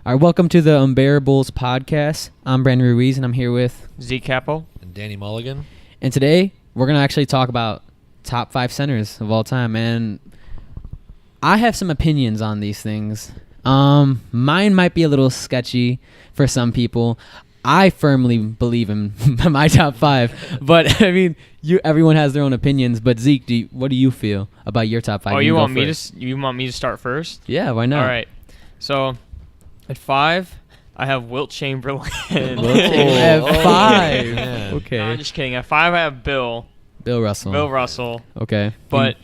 All right, welcome to the Unbearables podcast. I'm Brandon Ruiz, and I'm here with Zeke, Cappel, and Danny Mulligan. And today we're gonna actually talk about top 5 centers of all time. And I have some opinions on these things. Mine might be a little sketchy for some people. I firmly believe in my top 5, but I mean, everyone has their own opinions. But Zeke, what do you feel about your top 5? Oh, you want me to start first? Yeah, why not? All right. So at 5, I have Wilt Chamberlain. At 5, okay. No, I'm just kidding. At 5, I have Bill Russell. Okay, but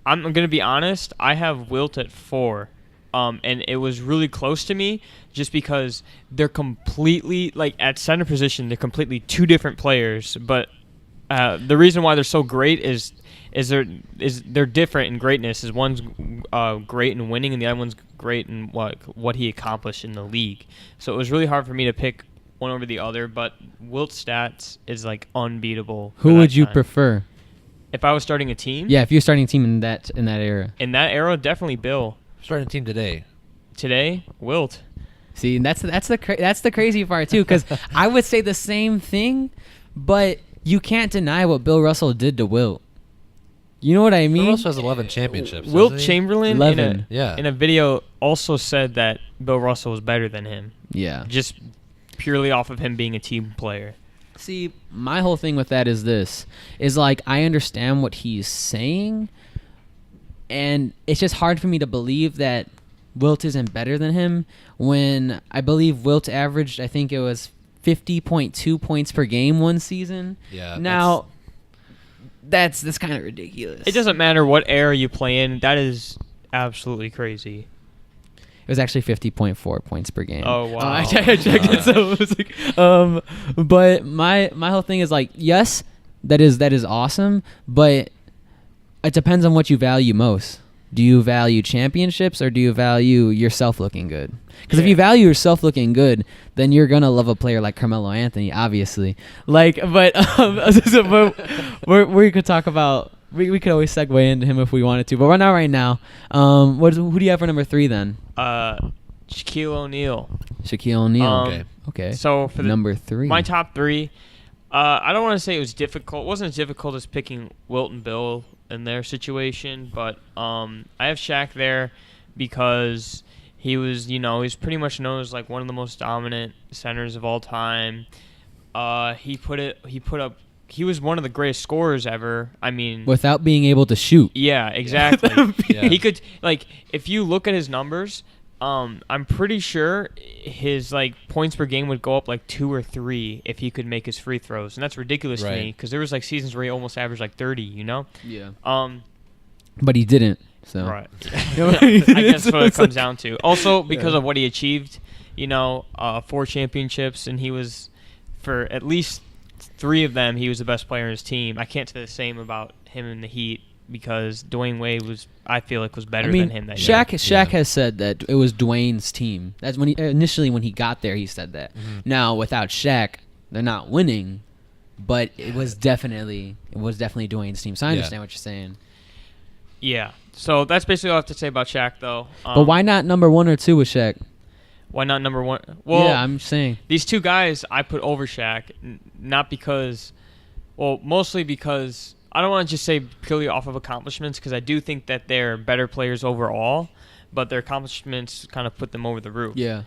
I'm gonna be honest. I have Wilt at 4. And it was really close to me just because they're completely, like, at center position, they're completely two different players. But the reason why they're so great is they're different in greatness. Is one's great in winning, and the other one's great in what he accomplished in the league. So it was really hard for me to pick one over the other. But Wilt's stats is, like, unbeatable. Who would you prefer? If I was starting a team? Yeah, if you're starting a team in that era. In that era, definitely Bill. Starting a team today. Today, Wilt. See, that's the crazy part too, because I would say the same thing, but you can't deny what Bill Russell did to Wilt. You know what I mean? Bill Russell has 11 championships. Wilt Chamberlain in a video also said that Bill Russell was better than him. Yeah. Just purely off of him being a team player. See, my whole thing with that is like, I understand what he's saying, and it's just hard for me to believe that Wilt isn't better than him when I believe Wilt averaged, I think it was 50.2 points per game one season. Yeah. Now, that's kind of ridiculous. It doesn't matter what era you play in. That is absolutely crazy. It was actually 50.4 points per game. Oh, wow. I checked it, so it was like, but my whole thing is like, yes, that is awesome, but it depends on what you value most. Do you value championships or do you value yourself looking good? Because if you value yourself looking good, then you're gonna love a player like Carmelo Anthony, obviously. Like, but we could talk about. We could always segue into him if we wanted to, but we're not right now. Who do you have for number 3 then? Shaquille O'Neal. Shaquille O'Neal. Okay. So for number 3, my top 3. I don't want to say it was difficult. It wasn't as difficult as picking Wilt and Bill in their situation, but I have Shaq there because he was pretty much known as like one of the most dominant centers of all time. He was one of the greatest scorers ever. I mean, without being able to shoot. Yeah, exactly. Yeah. He could, like, if you look at his numbers, I'm pretty sure his like points per game would go up like 2 or 3 if he could make his free throws, and that's ridiculous to me because there was like seasons where he almost averaged like 30. Yeah. But he didn't. So. Right. I guess what it comes down to. Also because of what he achieved, 4 championships, and he was, for at least 3 of them, he was the best player in his team. I can't say the same about him in the Heat, because Dwayne Wade was better than him that year. Shaq has said that it was Dwayne's team. That's when when he got there, he said that. Mm-hmm. Now without Shaq, they're not winning, but it was definitely Dwayne's team. So I understand what you're saying. Yeah. So that's basically all I have to say about Shaq, though. But why not number 1 or 2 with Shaq? Why not number 1? Well, yeah, I'm saying these 2 guys I put over Shaq, not because, mostly because. I don't want to just say purely off of accomplishments, because I do think that they're better players overall, but their accomplishments kind of put them over the roof. Yeah.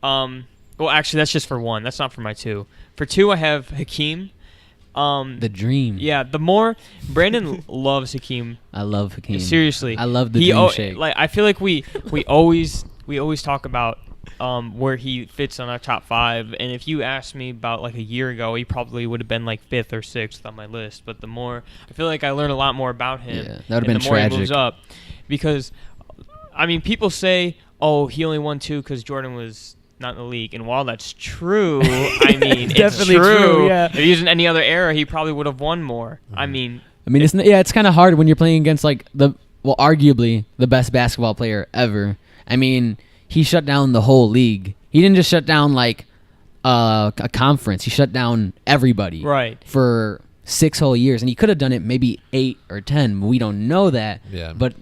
Well, actually, that's just for 1. That's not for my 2. For 2, I have Hakeem. The dream. Yeah. Brandon loves Hakeem. I love Hakeem. Seriously. I love the dream shake. Like, I feel like we always talk about where he fits on our top 5, and if you asked me about like a year ago, he probably would have been like 5th or 6th on my list. But the more I feel like I learn a lot more about him, that would have been the more tragic. he moves up, because I mean, people say, "Oh, he only won 2 because Jordan was not in the league," and while that's true, I mean, it's true. Yeah. If he was in any other era, he probably would have won more. Mm-hmm. I mean, it's kind of hard when you're playing against like arguably the best basketball player ever. I mean, he shut down the whole league. He didn't just shut down like a conference. He shut down everybody for 6 whole years, and he could have done it maybe 8 or 10. We don't know that. Yeah. But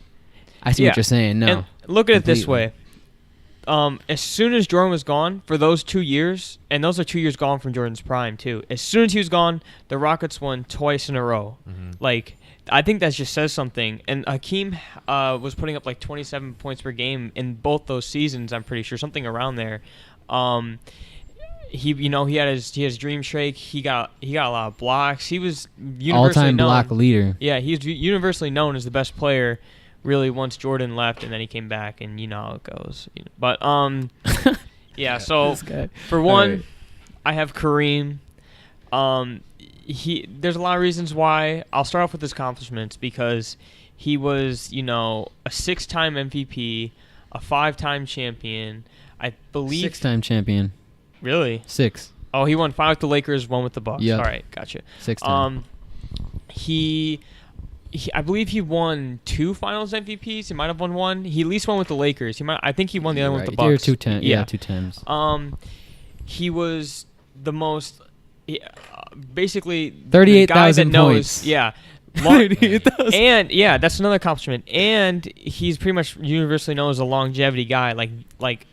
I see what you're saying. No. And look at it this way. as soon as Jordan was gone for those 2 years, and those are 2 years gone from Jordan's prime too. As soon as he was gone, the Rockets won twice in a row. Like, I think that just says something. And Hakeem was putting up like 27 points per game in both those seasons. I'm pretty sure, something around there. He had his dream shake. He got a lot of blocks. He was universally all-time known. block leader. Yeah, he's universally known as the best player. Really, once Jordan left, and then he came back, and you know how it goes. But yeah. So for one, right. I have Kareem. There's a lot of reasons why. I'll start off with his accomplishments because he was, a 6-time MVP, a 5-time champion. I believe 6-time champion. Really? 6. Oh, he won 5 with the Lakers, 1 with the Bucks. Yep. All right, gotcha. 6-time. I believe he won 2 Finals MVPs. He might have won 1. He at least won with the Lakers. I think he won the other one with the Bucks. 2 times. Yeah, 2 times. He was the most, basically 38,000 points. Yeah. 38,000. And yeah, that's another accomplishment. And he's pretty much universally known as a longevity guy. Like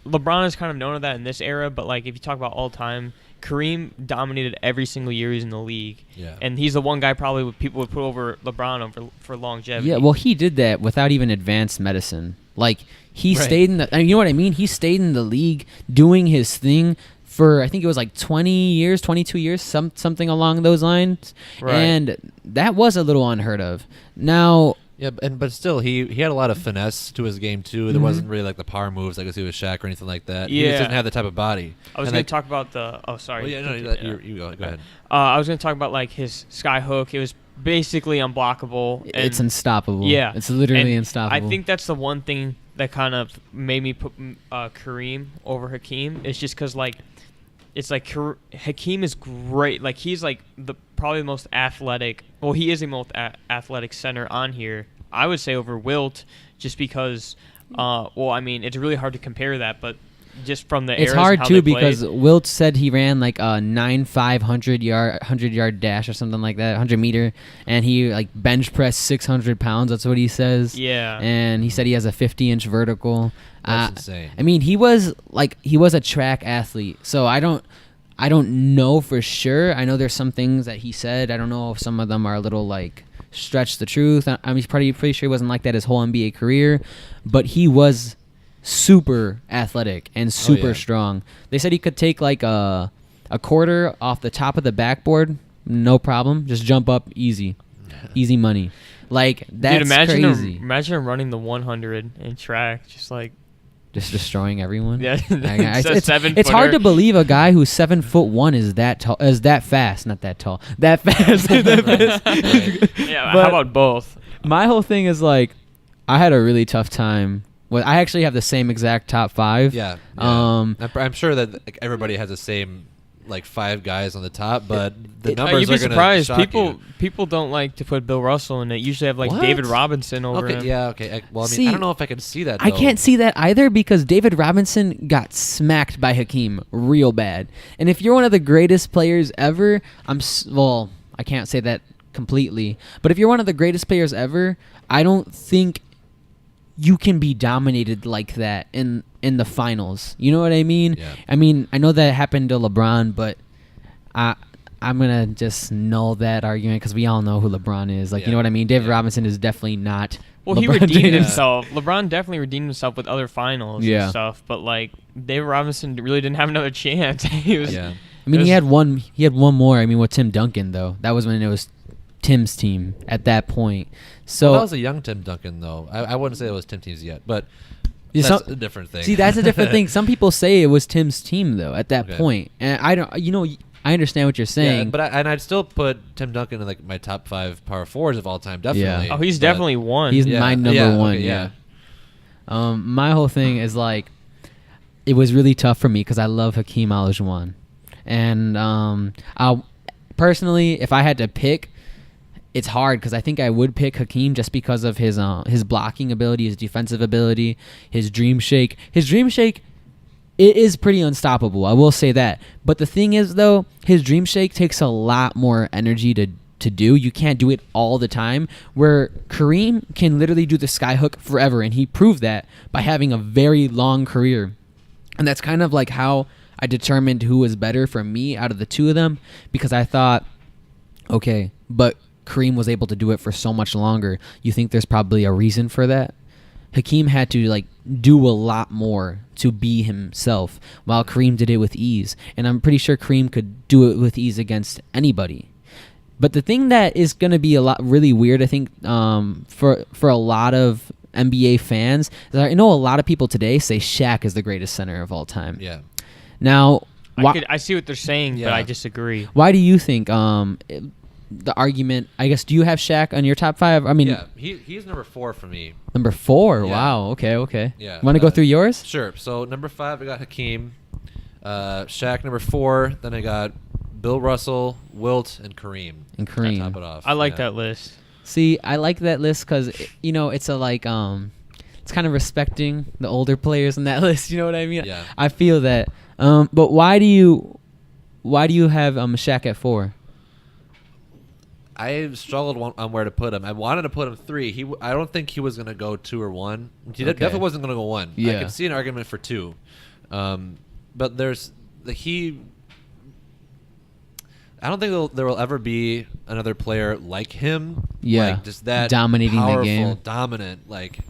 LeBron is kind of known of that in this era, but like if you talk about all time, Kareem dominated every single year he's in the league. Yeah. And he's the one guy probably people would put over LeBron for longevity. Yeah, well, he did that without even advanced medicine. Like, he Right. stayed in the... you know what I mean? He stayed in the league doing his thing for, I think it was like 20 years, 22 years, something along those lines. Right. And that was a little unheard of. Now... Yeah, but still, he had a lot of finesse to his game too. There wasn't really like the power moves like I see with Shaq or anything like that. He Yeah. just didn't have the type of body. I was And, going like, to talk about the... Oh, sorry. well, yeah, no, you go ahead. I was going to talk about like his sky hook. It was basically unblockable. It's and unstoppable. Yeah. It's literally And unstoppable. I think that's the one thing that kind of made me put Kareem over Hakeem. It's just because, like, it's like Hakeem is great. Like, he's like probably the most athletic. Well, he is the most athletic center on here. I would say over Wilt, just because. Well, I mean, it's really hard to compare that, but just from the it's eras hard how too they because played. Wilt said he ran like a 9.5 100-yard dash or something like that, 100-meter, and he like bench pressed 600 pounds. That's what he says. Yeah. And he said he has a 50-inch vertical. That's insane. I mean, he was a track athlete, so I don't know for sure. I know there's some things that he said. I don't know if some of them are a little like stretch the truth. I'm pretty sure he wasn't like that his whole NBA career, but he was super athletic and super strong. They said he could take like a quarter off the top of the backboard, no problem. Just jump up easy money. Like, that's Dude, imagine crazy. Imagine him running the 100 in track, just like. Just destroying everyone. Yeah, it's hard to believe a guy who's 7'1" is that tall, is that fast. Not that tall. That fast. Yeah, But how about both? my whole thing is like, I had a really tough time. I actually have the same exact top 5. Yeah. I'm sure that like, everybody has the same like 5 guys on the top, but the numbers You'd be are going to surprised. shock People don't like to put Bill Russell in it. Usually have like What? David Robinson over Okay, him. yeah, okay. Well, I mean, See, I don't know if I can see that. I though. can't see that either because David Robinson got smacked by Hakeem real bad. And if you're one of the greatest players ever, I can't say that completely, but if you're one of the greatest players ever, I don't think you can be dominated like that in the finals. You know what I mean? Yeah. I mean, I know that happened to LeBron, but I'm going to just null that argument because we all know who LeBron is. Like, you know what I mean? David Robinson is definitely not Well, LeBron he redeemed James. himself. LeBron definitely redeemed himself with other finals and stuff, but like David Robinson really didn't have another chance. He was. Yeah. I mean, he had one more. I mean, with Tim Duncan, though. That was when it was Tim's team at that point. So Well, that was a young Tim Duncan, though. I wouldn't say it was Tim Team's yet, but Yeah, that's a different thing. See, that's a different thing. Some people say it was Tim's team though at that Okay. point, and I don't. I understand what you're saying. Yeah, but I'd still put Tim Duncan in like my top 5 power forwards of all time. Definitely. Oh, he's But- definitely one. He's Yeah, my number yeah, one. okay, Yeah. My whole thing is like, it was really tough for me because I love Hakeem Olajuwon, and I personally, if I had to pick, it's hard because I think I would pick Hakeem just because of his blocking ability, his defensive ability, his dream shake. His dream shake, it is pretty unstoppable. I will say that. But the thing is, though, his dream shake takes a lot more energy to do. You can't do it all the time. Where Kareem can literally do the skyhook forever, and he proved that by having a very long career And that's kind of like how I determined who was better for me out of the two of them, because I thought, okay, but Kareem was able to do it for so much longer. You think there's probably a reason for that? Hakeem had to like do a lot more to be himself, while Kareem did it with ease. And I'm pretty sure Kareem could do it with ease against anybody. But the thing that is going to be really weird, I think, for a lot of NBA fans, is I know a lot of people today say Shaq is the greatest center of all time. Yeah. Now, I see what they're saying, but I disagree. Why do you think the argument? I guess, do you have Shaq on your top 5? I mean, yeah, he's number 4 for me. Number 4. Yeah. Wow. Okay. Yeah. Want to go through yours? Sure. So number 5, I got Hakeem. Shaq number 4. Then I got Bill Russell, Wilt, and Kareem. And Kareem. To top it off. I like that list. See, I like that list because it's a like it's kind of respecting the older players in that list. You know what I mean? Yeah. I feel that. But why do you have Shaq at 4? I struggled on where to put him. I wanted to put him 3. I don't think he was going to go 2 or 1. He definitely wasn't going to go 1. Yeah. I could see an argument for 2. But there's I don't think there will ever be another player like him. Yeah. Like just that dominating powerful, the game. dominant. Like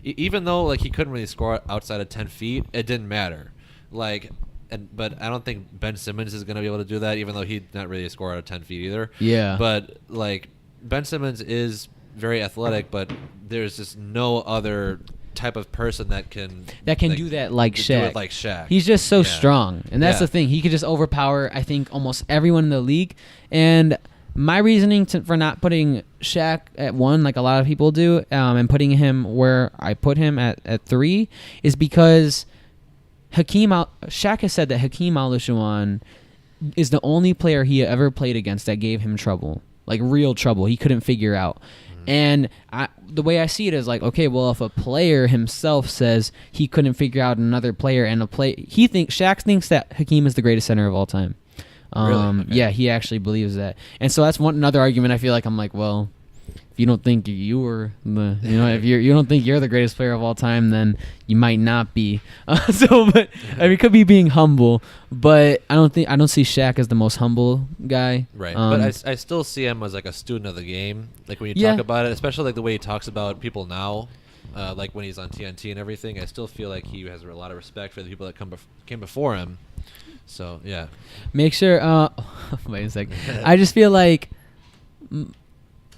even though like he couldn't really score outside of 10 feet, it didn't matter. But I don't think Ben Simmons is going to be able to do that, even though he's not really a scorer out of 10 feet either. Yeah. But like Ben Simmons is very athletic, but there's just no other type of person that can do that like Shaq. Do it like Shaq. He's just so strong, and that's the thing. He could just overpower, I think, almost everyone in the league. And my reasoning for not putting Shaq at 1, like a lot of people do, and putting him where I put him at 3, is because Shaq has said that Hakeem Olajuwon is the only player he ever played against that gave him trouble, like real trouble. He couldn't figure out. And the way I see it is like, okay, well, if a player himself says he couldn't figure out another player, and Shaq thinks that Hakeem is the greatest center of all time. Really? Okay. Yeah, he actually believes that. And so that's another argument. I feel like I'm like, well, if you don't think if you don't think you're the greatest player of all time, then you might not be. But I mean, it could be being humble, but I don't see Shaq as the most humble guy. Right. But I still see him as like a student of the game. Like when you talk about it, especially like the way he talks about people now, like when he's on TNT and everything, I still feel like he has a lot of respect for the people that came before him. So yeah. Make sure. Wait a second. I just feel like.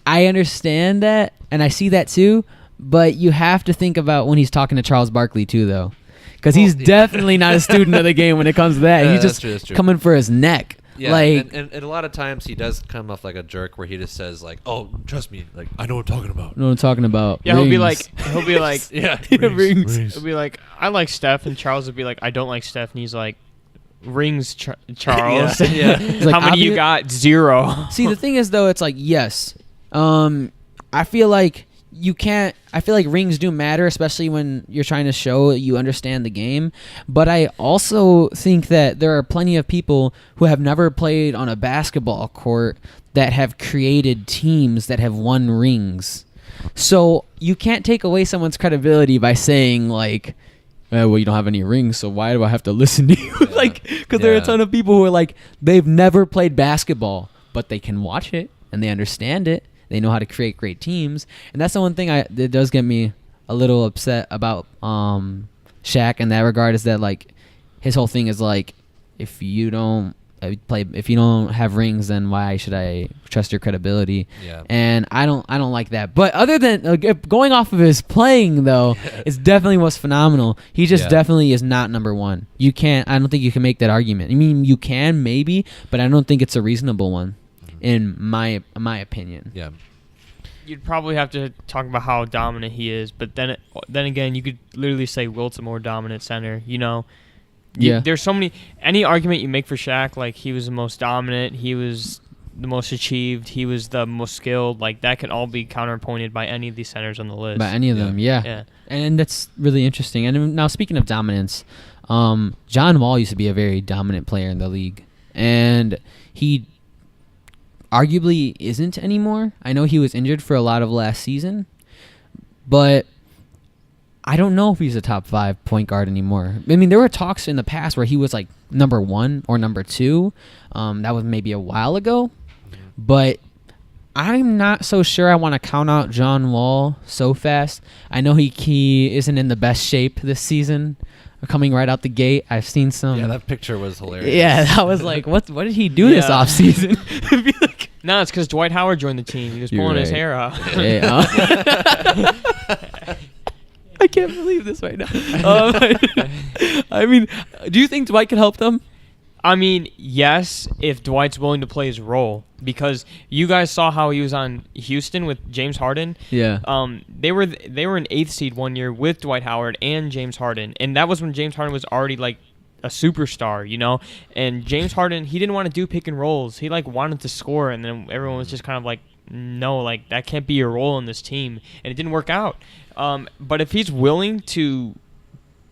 I understand that, and I see that too, but you have to think about when he's talking to Charles Barkley too, though, because he's definitely not a student of the game when it comes to that. He's just that's true. coming for his neck. Yeah, like, and a lot of times he does come off like a jerk where he just says like, "Oh, trust me, like I know what I'm talking about." know what I'm talking about. Yeah, Rings. he'll be like, yeah, Rings. He'll be like, I like Steph, and Charles would be like, I don't like Steph, and he's like, Rings, Charles. Yeah. He's like, How many you got? 0. See, the thing is though, it's like yes. I feel like rings do matter, especially when you're trying to show you understand the game. But I also think that there are plenty of people who have never played on a basketball court that have created teams that have won rings. So you can't take away someone's credibility by saying like, well, you don't have any rings, so why do I have to listen to you? Because there are a ton of people who are like, they've never played basketball, but they can watch it and they understand it. They know how to create great teams, and that's the one thing that does get me a little upset about Shaq in that regard, is that like his whole thing is like, if you don't have rings, then why should I trust your credibility? Yeah. And I don't like that. But other than going off of his playing though, it's definitely was phenomenal. He just definitely is not number 1. I don't think you can make that argument. I mean, you can maybe, but I don't think it's a reasonable one. In my opinion. Yeah. You'd probably have to talk about how dominant he is, but then again, you could literally say Wilt's a more dominant center. You know. Yeah. There's so many. Any argument you make for Shaq, like he was the most dominant, he was the most achieved, he was the most skilled. Like that can all be counterpointed by any of these centers on the list. By any of them, yeah. And that's really interesting. And now speaking of dominance, John Wall used to be a very dominant player in the league, and he arguably isn't anymore. I know he was injured for a lot of last season, but I don't know if he's a top 5 point guard anymore. I mean, there were talks in the past where he was like number 1 or number 2. That was maybe a while ago, but I'm not so sure I want to count out John Wall so fast. I know he isn't in the best shape this season, coming right out the gate. I've seen some. Yeah, that picture was hilarious. Yeah, that was like, what did he do this offseason? Like, no, it's because Dwight Howard joined the team. He was pulling his hair out. Yeah. I can't believe this right now. I mean, do you think Dwight could help them? I mean, yes, if Dwight's willing to play his role, because you guys saw how he was on Houston with James Harden. Yeah. They were an 8th seed one year with Dwight Howard and James Harden, and that was when James Harden was already like a superstar, you know. And James Harden, he didn't want to do pick and rolls. He like wanted to score, and then everyone was just kind of like, no, like that can't be your role in this team, and it didn't work out. But if he's willing to,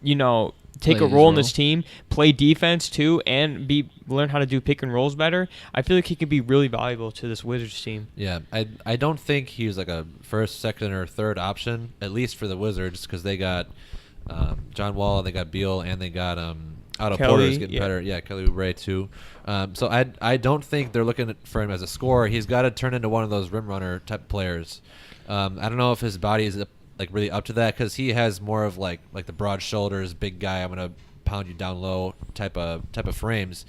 you know, take a role in this team, play defense too, and learn how to do pick and rolls better, I feel like he could be really valuable to this Wizards team. Yeah, I don't think he's like a first, second, or third option, at least for the Wizards, because they got John Wall, they got Beal, and they got Otto Porter's getting better. Yeah, Kelly Oubre too. So I don't think they're looking for him as a scorer. He's got to turn into one of those rim runner type players. I don't know if his body is like really up to that, because he has more of like the broad shoulders, big guy, I'm gonna pound you down low type of frames.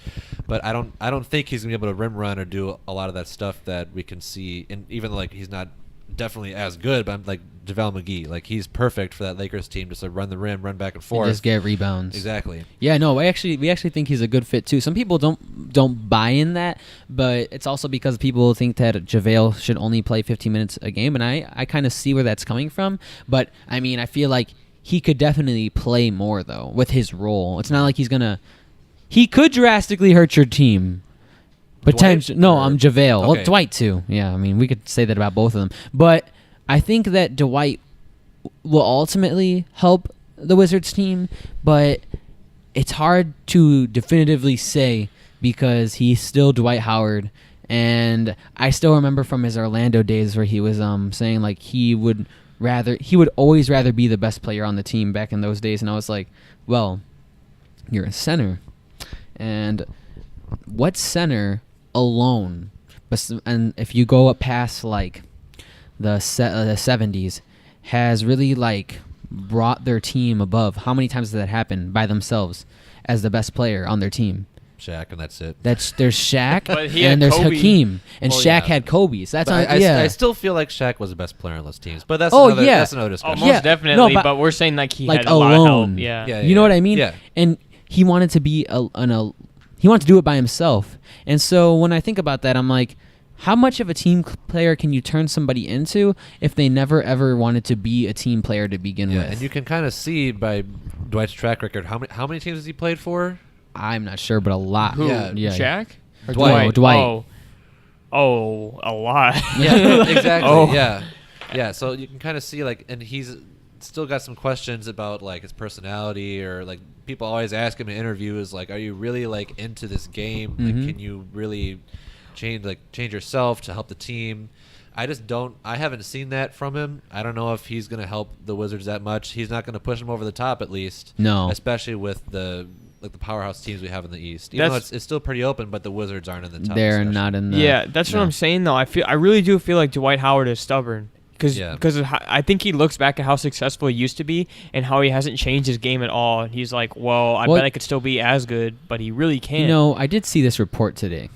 But I don't think he's gonna be able to rim run or do a lot of that stuff that we can see. And even like he's not definitely as good, but I'm like JaVale McGee, like he's perfect for that Lakers team, just to run the rim, run back and forth, and just get rebounds. Exactly. Yeah, no, we actually think he's a good fit too. Some people don't buy in that, but it's also because people think that JaVale should only play 15 minutes a game, and I kind of see where that's coming from. But I mean, I feel like he could definitely play more though with his role. It's not like he could drastically hurt your team. Potential. No, I'm JaVale. Okay. Well, Dwight too. Yeah, I mean, we could say that about both of them. But I think that Dwight will ultimately help the Wizards team, but it's hard to definitively say because he's still Dwight Howard. And I still remember from his Orlando days where he was saying like he would always rather be the best player on the team back in those days. And I was like, well, you're a center. And what center alone, and if you go up past like the 70s, has really like brought their team above? How many times did that happen by themselves as the best player on their team? Shaq, and that's it. There's Shaq and there's Kobe. Hakeem, and Shaq had Kobe. So that's I still feel like Shaq was the best player on those teams, but that's that's another discussion. Oh, most definitely, but we're saying like he had a lot of help. Yeah. You know what I mean? Yeah. And he wanted to be he wanted to do it by himself. And so when I think about that, I'm like, how much of a team player can you turn somebody into if they never ever wanted to be a team player to begin with? And you can kind of see by Dwight's track record how many teams has he played for? I'm not sure, but a lot. Who? Yeah. Shaq? Or Dwight. Oh, a lot. Yeah, exactly. Oh. Yeah. So you can kind of see like, and he's still got some questions about like his personality, or like people always ask him in interviews like, are you really like into this game? Mm-hmm. Like, can you really change yourself to help the team? I haven't seen that from him. I don't know if he's going to help the Wizards that much. He's not going to push them over the top, at least. No. Especially with the powerhouse teams we have in the East. Even though it's still pretty open, but the Wizards aren't in the top. They're not in the... Yeah, that's what I'm saying, though. I really do feel like Dwight Howard is stubborn. Because I think he looks back at how successful he used to be and how he hasn't changed his game at all. And he's like, well, I bet I could still be as good, but he really can't. You know, I did see this report today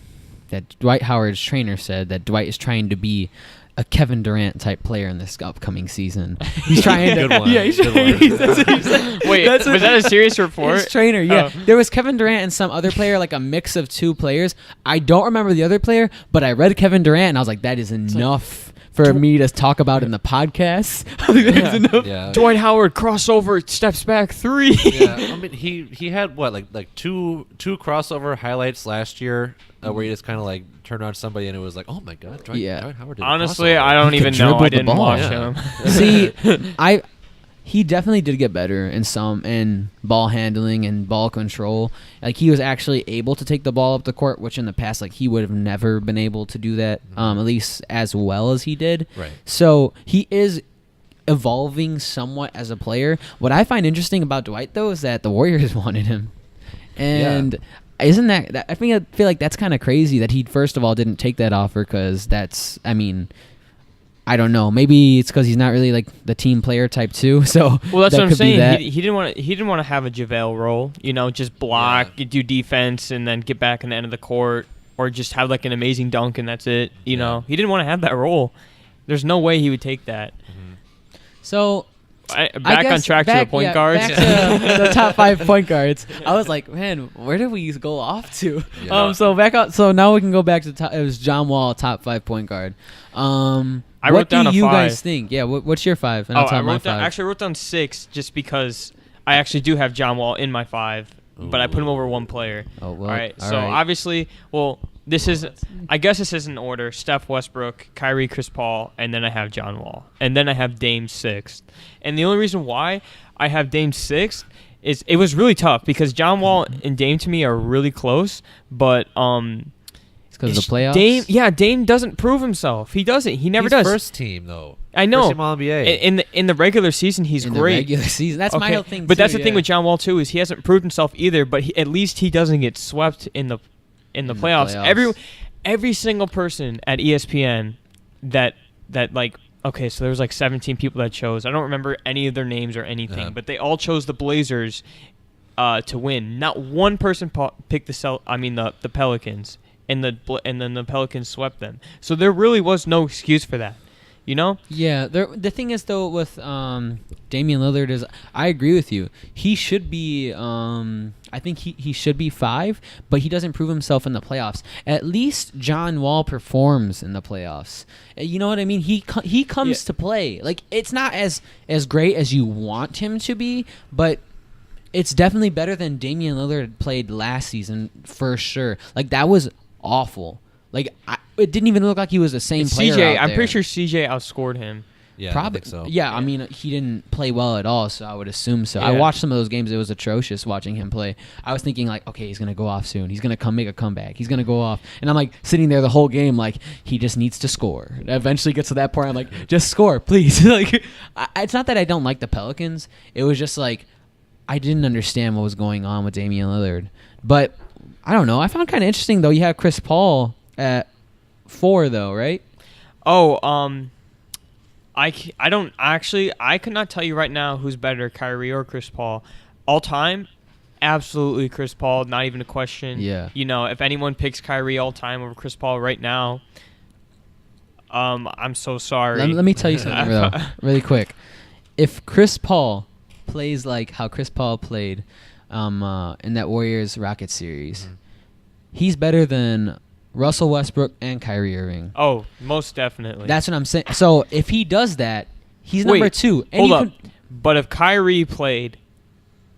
that Dwight Howard's trainer said that Dwight is trying to be a Kevin Durant type player in this upcoming season. He's trying to... Good one. Yeah, he's Good trying... Wait, was that a serious report? His trainer, yeah. Oh. There was Kevin Durant and some other player, like a mix of two players. I don't remember the other player, but I read Kevin Durant, and I was like, that is enough for me to talk about in the podcast. Yeah. Dwight Howard crossover, steps back 3. Yeah, I mean he had what like two crossover highlights last year where he just kind of like turned on somebody and it was like, oh my god, Dwight Howard did a Honestly, crossover. I don't He even could know. dribble I the didn't ball. watch Yeah. him. See, he definitely did get better in ball handling and ball control. Like he was actually able to take the ball up the court, which in the past, like he would have never been able to do that, at least as well as he did. Right. So he is evolving somewhat as a player. What I find interesting about Dwight, though, is that the Warriors wanted him. And isn't that I feel like that's kind of crazy that he, first of all, didn't take that offer because that's, I mean, I don't know. Maybe it's because he's not really like the team player type too. So well, that's that what I'm could be that. saying. He didn't want to have a JaVale role. You know, just block, do defense, and then get back in the end of the court, or just have like an amazing dunk and that's it. You know, he didn't want to have that role. There's no way he would take that. So back on track to the point guards. Back to the top 5 point guards. I was like, man, where did we go off to? Yeah. So now we can go back to it was John Wall, top 5 point guard. I wrote down a 5. What do you guys think? Yeah, what's your 5? And I'll tell my 5. Actually, I wrote down 6 just because I actually do have John Wall in my 5, but I put him over one player. Oh, well, all right. all So right. obviously, this is, I guess this is in order: Steph, Westbrook, Kyrie, Chris Paul, and then I have John Wall, and then I have Dame 6th. And the only reason why I have Dame 6th is it was really tough because John Wall and Dame to me are really close, but it's because of the playoffs. Dame doesn't prove himself. He doesn't. He never He's does. First team though. I know. First team All NBA. In the regular season, he's in great. The regular season, that's my whole thing. But too, that's the thing with John Wall too is he hasn't proved himself either. But at least he doesn't get swept in the playoffs. Every single person at ESPN that like. Okay, so there was like 17 people that chose. I don't remember any of their names or anything, but they all chose the Blazers to win. Not one person picked the Pelicans, and then the Pelicans swept them. So there really was no excuse for that, you know? Yeah. The thing is though with Damian Lillard is I agree with you. He should be I think he should be 5, but he doesn't prove himself in the playoffs. At least John Wall performs in the playoffs. You know what I mean? He comes to play. Like it's not as great as you want him to be, but it's definitely better than Damian Lillard played last season for sure. Like that was awful. Like it didn't even look like he was the same player. CJ, out I'm there. pretty sure CJ outscored him. Yeah, Probably I think so. Yeah, I mean, he didn't play well at all, so I would assume so. Yeah. I watched some of those games. It was atrocious watching him play. I was thinking, like, okay, he's going to go off soon. He's going to make a comeback. He's going to go off. And I'm, like, sitting there the whole game, like, he just needs to score. And eventually gets to that point, I'm like, just score, please. Like, it's not that I don't like the Pelicans. It was just, like, I didn't understand what was going on with Damian Lillard. But, I don't know. I found kind of interesting, though. You have Chris Paul at 4, though, right? I could not tell you right now who's better, Kyrie or Chris Paul. All time, absolutely Chris Paul, not even a question. Yeah. You know, if anyone picks Kyrie all time over Chris Paul right now, I'm so sorry. Let me tell you something, though, really quick. If Chris Paul plays like how Chris Paul played in that Warriors-Rockets series, he's better than Russell Westbrook and Kyrie Irving. Oh, most definitely. That's what I'm saying. So if he does that, he's number 2. And Hold up. But if Kyrie played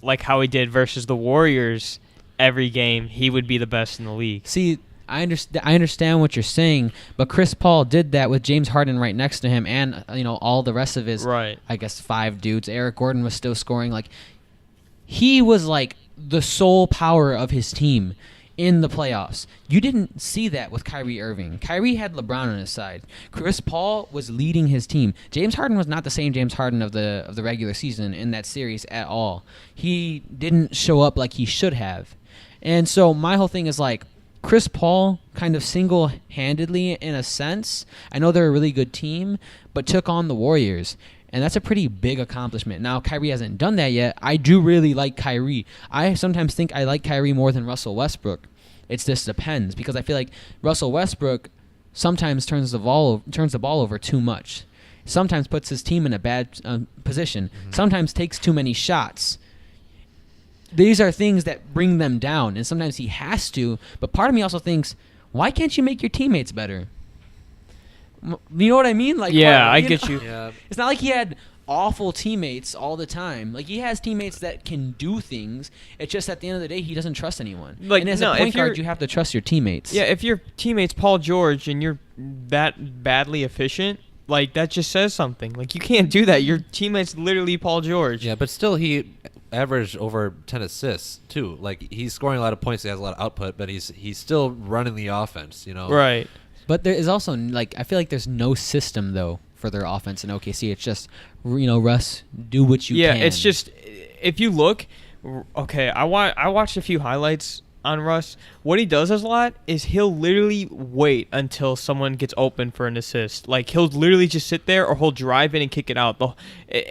like how he did versus the Warriors every game, he would be the best in the league. See, I understand what you're saying, but Chris Paul did that with James Harden right next to him, and all the rest of his, right. I guess 5 dudes. Eric Gordon was still scoring. Like he was like the sole power of his team in the playoffs. You didn't see that with Kyrie Irving. Kyrie had LeBron on his side. Chris Paul was leading his team. James Harden was not the same James Harden of the regular season in that series at all. He didn't show up like he should have. And so my whole thing is like Chris Paul kind of single-handedly in a sense. I know they're a really good team, but took on the Warriors. And that's a pretty big accomplishment. Now, Kyrie hasn't done that yet. I do really like Kyrie. I sometimes think I like Kyrie more than Russell Westbrook. It just depends because I feel like Russell Westbrook sometimes turns the ball over too much. Sometimes puts his team in a bad position. Sometimes takes too many shots. These are things that bring them down, and sometimes he has to. But part of me also thinks, why can't you make your teammates better? You know what I mean? Like, yeah, I get you. Yeah. It's not like he had awful teammates all the time. Like, he has teammates that can do things. It's just at the end of the day, he doesn't trust anyone. Like, and as no, a if point guard, you're- you have to trust your teammates. Yeah, if your teammate's Paul George and you're that badly efficient, like that just says something. Like you can't do that. Your teammate's literally Paul George. Yeah, but still he averaged over 10 assists too. Like he's scoring a lot of points, he has a lot of output, but he's still running the offense, Right. But there is also, like, I feel like there's no system, though, for their offense in OKC. It's just, Russ, do what you can. Yeah, it's just, if you look, okay, I watched a few highlights on Russ. What he does a lot is he'll literally wait until someone gets open for an assist. Like, he'll literally just sit there, or he'll drive in and kick it out.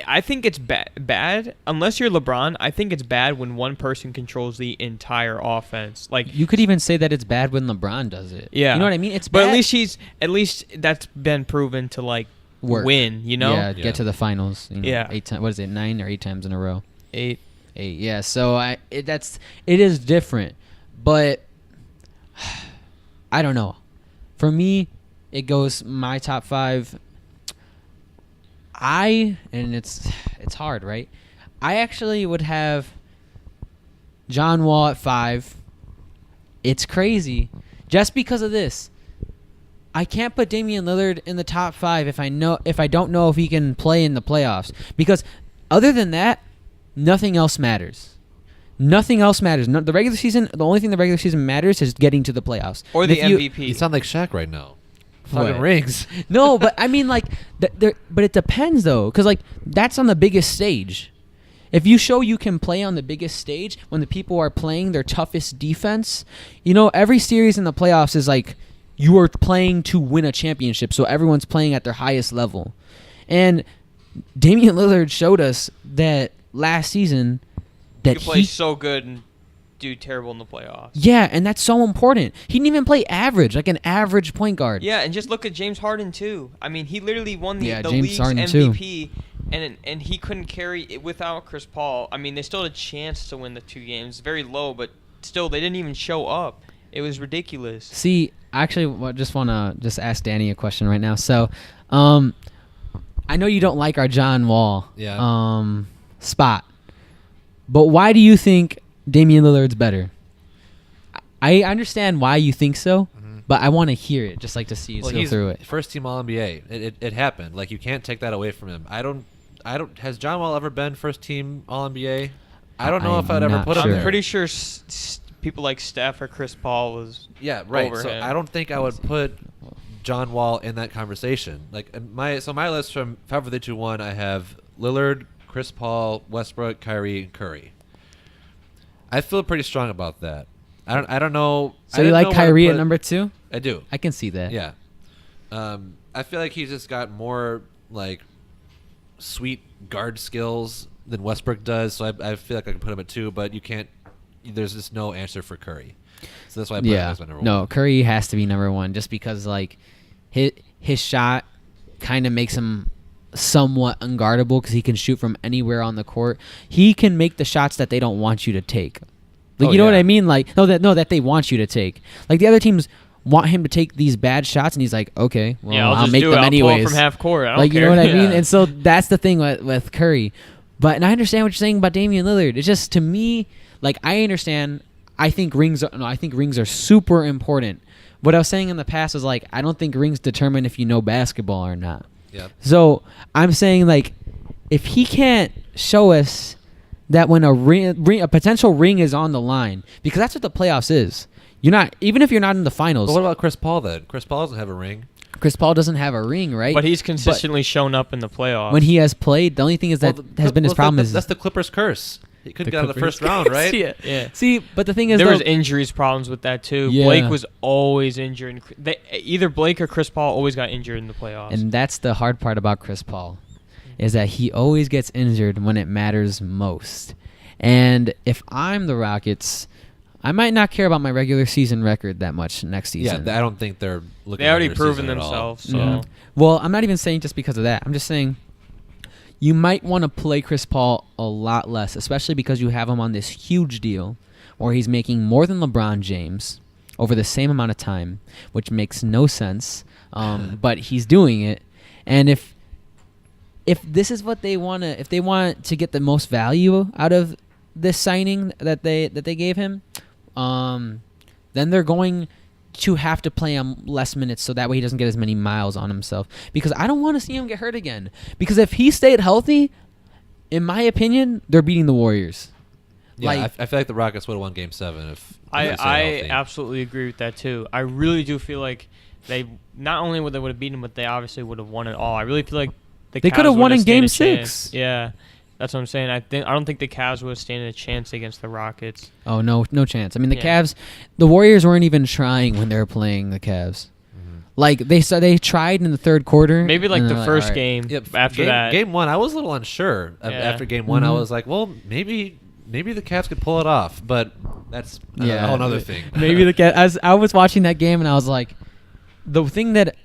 I think it's bad. Unless you're LeBron, I think it's bad when one person controls the entire offense. Like, you could even say that it's bad when LeBron does it. Yeah. You know what I mean? It's but bad. at least that's been proven to, like, Work. win, Yeah, get to the finals. Yeah. 8 times. What is it? 9 or 8 times in a row? 8. 8. Yeah. So it is different, but I don't know. For me, it goes my top 5. And it's hard, right? I actually would have John Wall at 5. It's crazy, just because of this. I can't put Damian Lillard in the top 5 if I don't know if he can play in the playoffs. Because other than that, nothing else matters. Nothing else matters. The regular season, the only thing the regular season matters is getting to the playoffs. Or the MVP. You sound like Shaq right now. What? Talking rings. No, but I mean, like, but it depends though, because like that's on the biggest stage. If you show you can play on the biggest stage when the people are playing their toughest defense, every series in the playoffs is like you are playing to win a championship, so everyone's playing at their highest level. And Damian Lillard showed us that last season that he play so good and do terrible in the playoffs. Yeah, and that's so important. He didn't even play average, like an average point guard. Yeah, and just look at James Harden too. I mean, he literally won the James league's Harden MVP, and he couldn't carry it without Chris Paul. I mean, they still had a chance to win the 2 games, very low, but still they didn't even show up. It was ridiculous. See, I actually just want to ask Danny a question right now. So, I know you don't like our John Wall spot, but why do you think Damian Lillard's better? I understand why you think so, but I want to hear it, just like to see you go through it. First team All-NBA. It happened. Like, you can't take that away from him. I don't. Has John Wall ever been first team All-NBA? I don't know if I'd ever put him there. I'm pretty sure people like Steph or Chris Paul was over so him. I don't think I would put John Wall in that conversation. Like, my list from 5, 4, 3, 2, 1, I have Lillard, Chris Paul, Westbrook, Kyrie, and Curry. I feel pretty strong about that. I don't know. So you like Kyrie at number 2? I do. I can see that. Yeah. I feel like he's just got more like sweet guard skills than Westbrook does. So I feel like I can put him at 2, but you can't. There's just no answer for Curry. So that's why I put him as my number 1. No, Curry has to be number 1 just because like his shot kind of makes him somewhat unguardable because he can shoot from anywhere on the court. He can make the shots that they don't want you to take. Like, you know what I mean? Like, that they want you to take. Like, the other teams want him to take these bad shots, and he's like, okay, well, I'll make them anyways. Pull it from half court. I don't like, care. You know what I mean? And so that's the thing with Curry. And I understand what you're saying about Damian Lillard. It's just, to me, like, I understand. I think rings are super important. What I was saying in the past was like, I don't think rings determine if you know basketball or not. Yeah. So I'm saying, like, if he can't show us that when a potential ring is on the line, because that's what the playoffs is. Even if you're not in the finals. But what about Chris Paul then? Chris Paul doesn't have a ring. Chris Paul doesn't have a ring, right? But he's consistently shown up in the playoffs. When he has played, the only thing is that has been his problem is that's the Clippers' curse. He couldn't get out of the first round, right? Yeah. See, but the thing is, there was injuries problems with that too. Yeah. Blake was always injured. Either Blake or Chris Paul always got injured in the playoffs. And that's the hard part about Chris Paul, is that he always gets injured when it matters most. And if I'm the Rockets, I might not care about my regular season record that much next season. Yeah, I don't think they're looking. They already at their proven season at all. themselves. So. Yeah. Well, I'm not even saying just because of that. I'm just saying you might want to play Chris Paul a lot less, especially because you have him on this huge deal where he's making more than LeBron James over the same amount of time, which makes no sense. But he's doing it. And if this is what they want to, if they want to get the most value out of this signing that they gave him, then they're going to have to play him less minutes so that way he doesn't get as many miles on himself. Because I don't want to see him get hurt again. Because if he stayed healthy, in my opinion, they're beating the Warriors. Yeah, Like, I feel like the Rockets would have won Game 7 if I healthy. absolutely agree with that too. I really do feel like they not only would have beaten, but they obviously would have won it all. I really feel like They Cavs could have won would've in Game stand a 6. chance. Yeah, that's what I'm saying. I don't think the Cavs would have stand a chance against the Rockets. oh, no chance. I mean, the Yeah. Cavs, the Warriors weren't even trying when they were playing the Cavs. Like, they tried in the third quarter. Maybe like and the they're first all right. game. Yep, After that, Game 1, I was a little unsure. Yeah. After Game 1, I Mhm. was like, well, maybe the Cavs could pull it off, but that's a whole other thing. Maybe the Cavs. As I was watching that game, and I was like, the thing that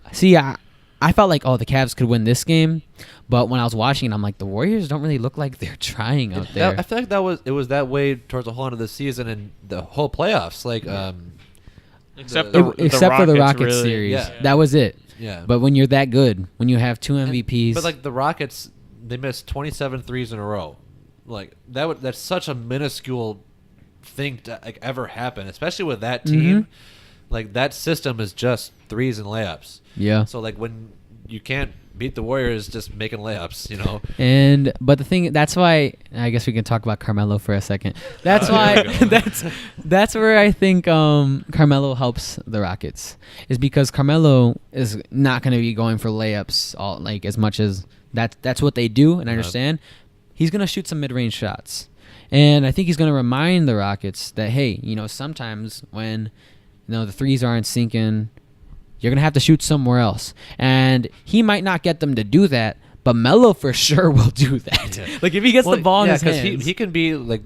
I felt like, oh, the Cavs could win this game, but when I was watching it, I'm like, the Warriors don't really look like they're trying out there. I feel like it was that way towards the whole end of the season and the whole playoffs. Like, except Except for the Rockets really, series, Yeah. that was it. yeah. But when you're that good, when you have two MVPs, But like the Rockets, they missed 27 threes in a row. Like that's such a minuscule thing to like ever happen, especially with that team. Mhm. Like that system is just threes and layups. yeah. So like when you can't beat the Warriors just making layups, you know. But the thing, that's why I guess we can talk about Carmelo for a second. That's There why we go. that's where I think Carmelo helps the Rockets, is because Carmelo is not going to be going for layups all like as much as that's what they do, and I understand. He's going to shoot some mid-range shots, and I think he's going to remind the Rockets that, hey, sometimes when the threes aren't sinking, you're going to have to shoot somewhere else. And he might not get them to do that, but Melo for sure will do that. Yeah. Like, if he gets the ball in his because hands. he can be like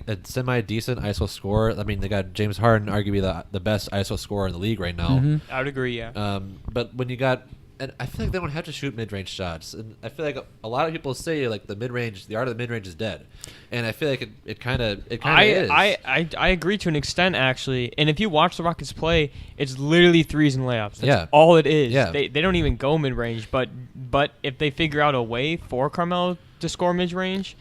a semi-decent ISO scorer. I mean, they got James Harden, arguably the best ISO scorer in the league right now. Mhm. I would agree. Yeah. But when you got, and I feel like they don't have to shoot mid-range shots, and I feel like a lot of people say like the art of the mid-range is dead, and I feel like it kind of is. I agree to an extent actually, and if you watch the Rockets play, it's literally threes and layups. That's Yeah. all it is. Yeah. They don't even go mid range, but if they figure out a way for Carmelo to score mid range,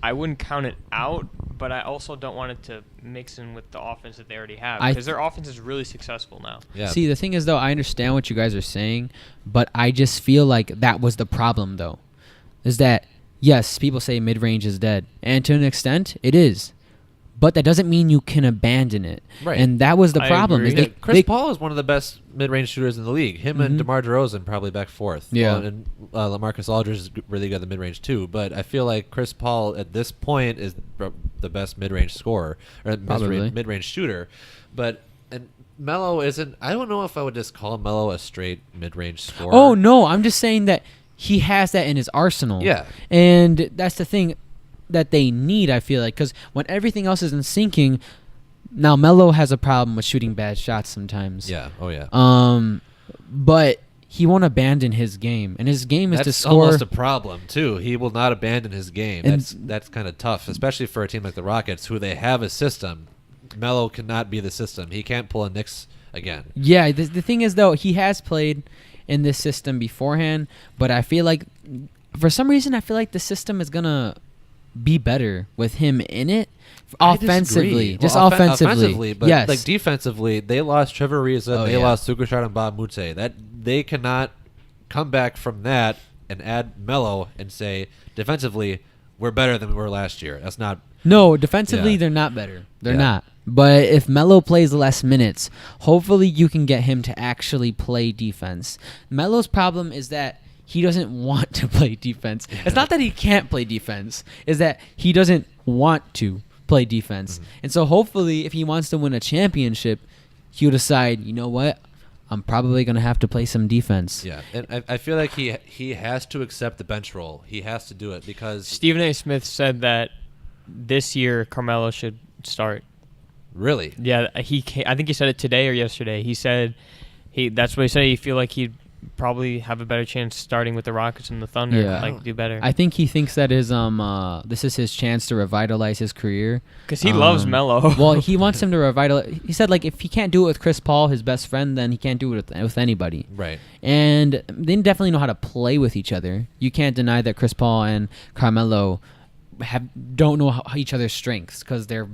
I wouldn't count it out. But I also don't want it to mix in with the offense that they already have, because their offense is really successful now. Yeah. See, the thing is, though, I understand what you guys are saying, but I just feel like that was the problem, though, is that, yes, people say mid-range is dead, and to an extent, it is. But that doesn't mean you can abandon it. Right. And that was the I problem. Is agree. they, Chris they, Paul is one of the best mid-range shooters in the league. Him and Mhm. DeMar DeRozan probably back fourth. Yeah. Well, and LaMarcus Aldridge is really good at the mid-range too. But I feel like Chris Paul at this point is the best mid-range scorer or Probably. mid-range shooter. And Melo isn't. I don't know if I would just call Melo a straight mid-range scorer. Oh, no, I'm just saying that he has that in his arsenal. Yeah. And that's the thing that they need, I feel like, because when everything else isn't sinking, now Melo has a problem with shooting bad shots sometimes. Yeah. Oh yeah. But he won't abandon his game, and his game is to That's score. almost a problem too. He will not abandon his game. And- That's kind of tough, especially for a team like the Rockets, who they have a system. Melo cannot be the system. He can't pull a Knicks again. Yeah, the thing is, though, he has played in this system beforehand, but I feel like, for some reason, I feel like the system is gonna be better with him in it. I Offensively, disagree. just Well, offensively. but yes. like defensively, they lost Trevor Ariza, Oh, they yeah. lost Sukashar and Bob Mute. That they cannot come back from that and add Melo and say defensively we're better than we were last year. That's not. No, defensively Yeah. they're not better. They're Yeah. not. But if Melo plays less minutes, hopefully you can get him to actually play defense. Melo's problem is that he doesn't want to play defense. It's not that he can't play defense, is that he doesn't want to play defense. Mm-hmm. And so hopefully if he wants to win a championship, he'll decide, you know what? I'm probably going to have to play some defense. Yeah, and I feel like he has to accept the bench role. He has to do it because Stephen A. Smith said that this year Carmelo should start. really. Yeah, I think he said it today or yesterday. He said that's what he said. He feel like he'd probably have a better chance starting with the Rockets and the Thunder. Yeah. Like do better. I think he thinks that this is his chance to revitalize his career. Because he loves Melo. Well, he wants him to revitalize. He said, like, if he can't do it with Chris Paul, his best friend, then he can't do it with anybody. Right. And they definitely know how to play with each other. You can't deny that Chris Paul and Carmelo don't know each other's strengths because they're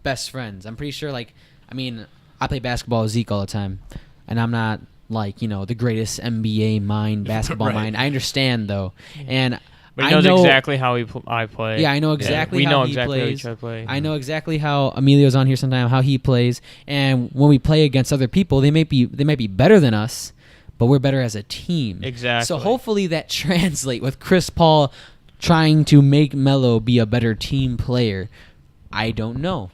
best friends. I'm pretty sure, I play basketball with Zeke all the time, and I'm not the greatest NBA mind, basketball Right. mind. I understand though, and But he knows exactly how I play. Yeah, I know exactly we how know he exactly plays. how each other play. I know exactly how Emilio's on here sometimes, how he plays. And when we play against other people, they might be better than us, but we're better as a team. Exactly. So hopefully that translates with Chris Paul trying to make Melo be a better team player. I don't know.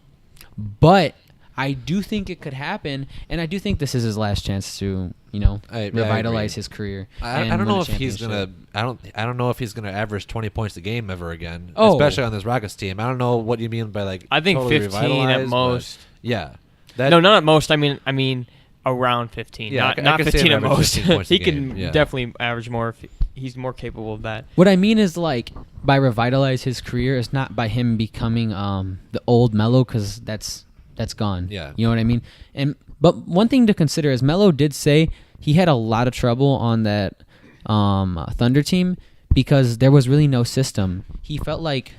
But I do think it could happen, and I do think this is his last chance to, revitalize his career. I don't know if he's gonna. I don't know if he's gonna average 20 points a game ever again, Oh. especially on this Rockets team. I don't know what you mean by like. I think totally 15 at revitalize, most. but Yeah. No, not at most. I mean around 15. Yeah, not I could see 15 him at average most. 15 points a He game, can yeah. definitely average more if he's more capable of that. What I mean is, like, by revitalize his career is not by him becoming the old Melo, because that's gone. Yeah. You know what I mean? But one thing to consider is Melo did say he had a lot of trouble on that Thunder team because there was really no system. He felt like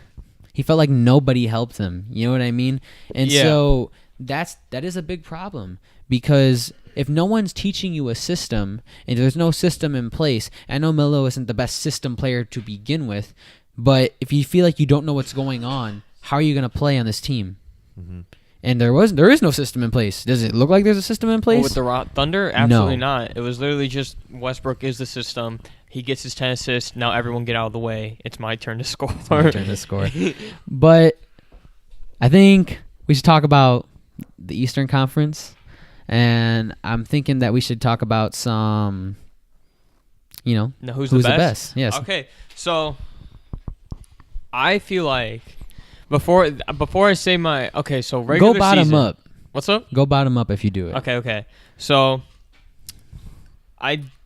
nobody helped him. You know what I mean? And Yeah. so that is a big problem, because if no one's teaching you a system and there's no system in place, I know Melo isn't the best system player to begin with, but if you feel like you don't know what's going on, how are you going to play on this team? Mm-hmm. And there is no system in place. Does it look like there's a system in place? With the Thunder? Absolutely No. not. It was literally just Westbrook is the system. He gets his 10 assists. Now everyone get out of the way. It's my turn to score. It's my turn to score. But I think we should talk about the Eastern Conference, and I'm thinking that we should talk about some, Now, who's the the best? best? Yes. Okay, so I feel like before I say my so regular Go bottom season, up. What's up? Go bottom up if you do it. Okay. So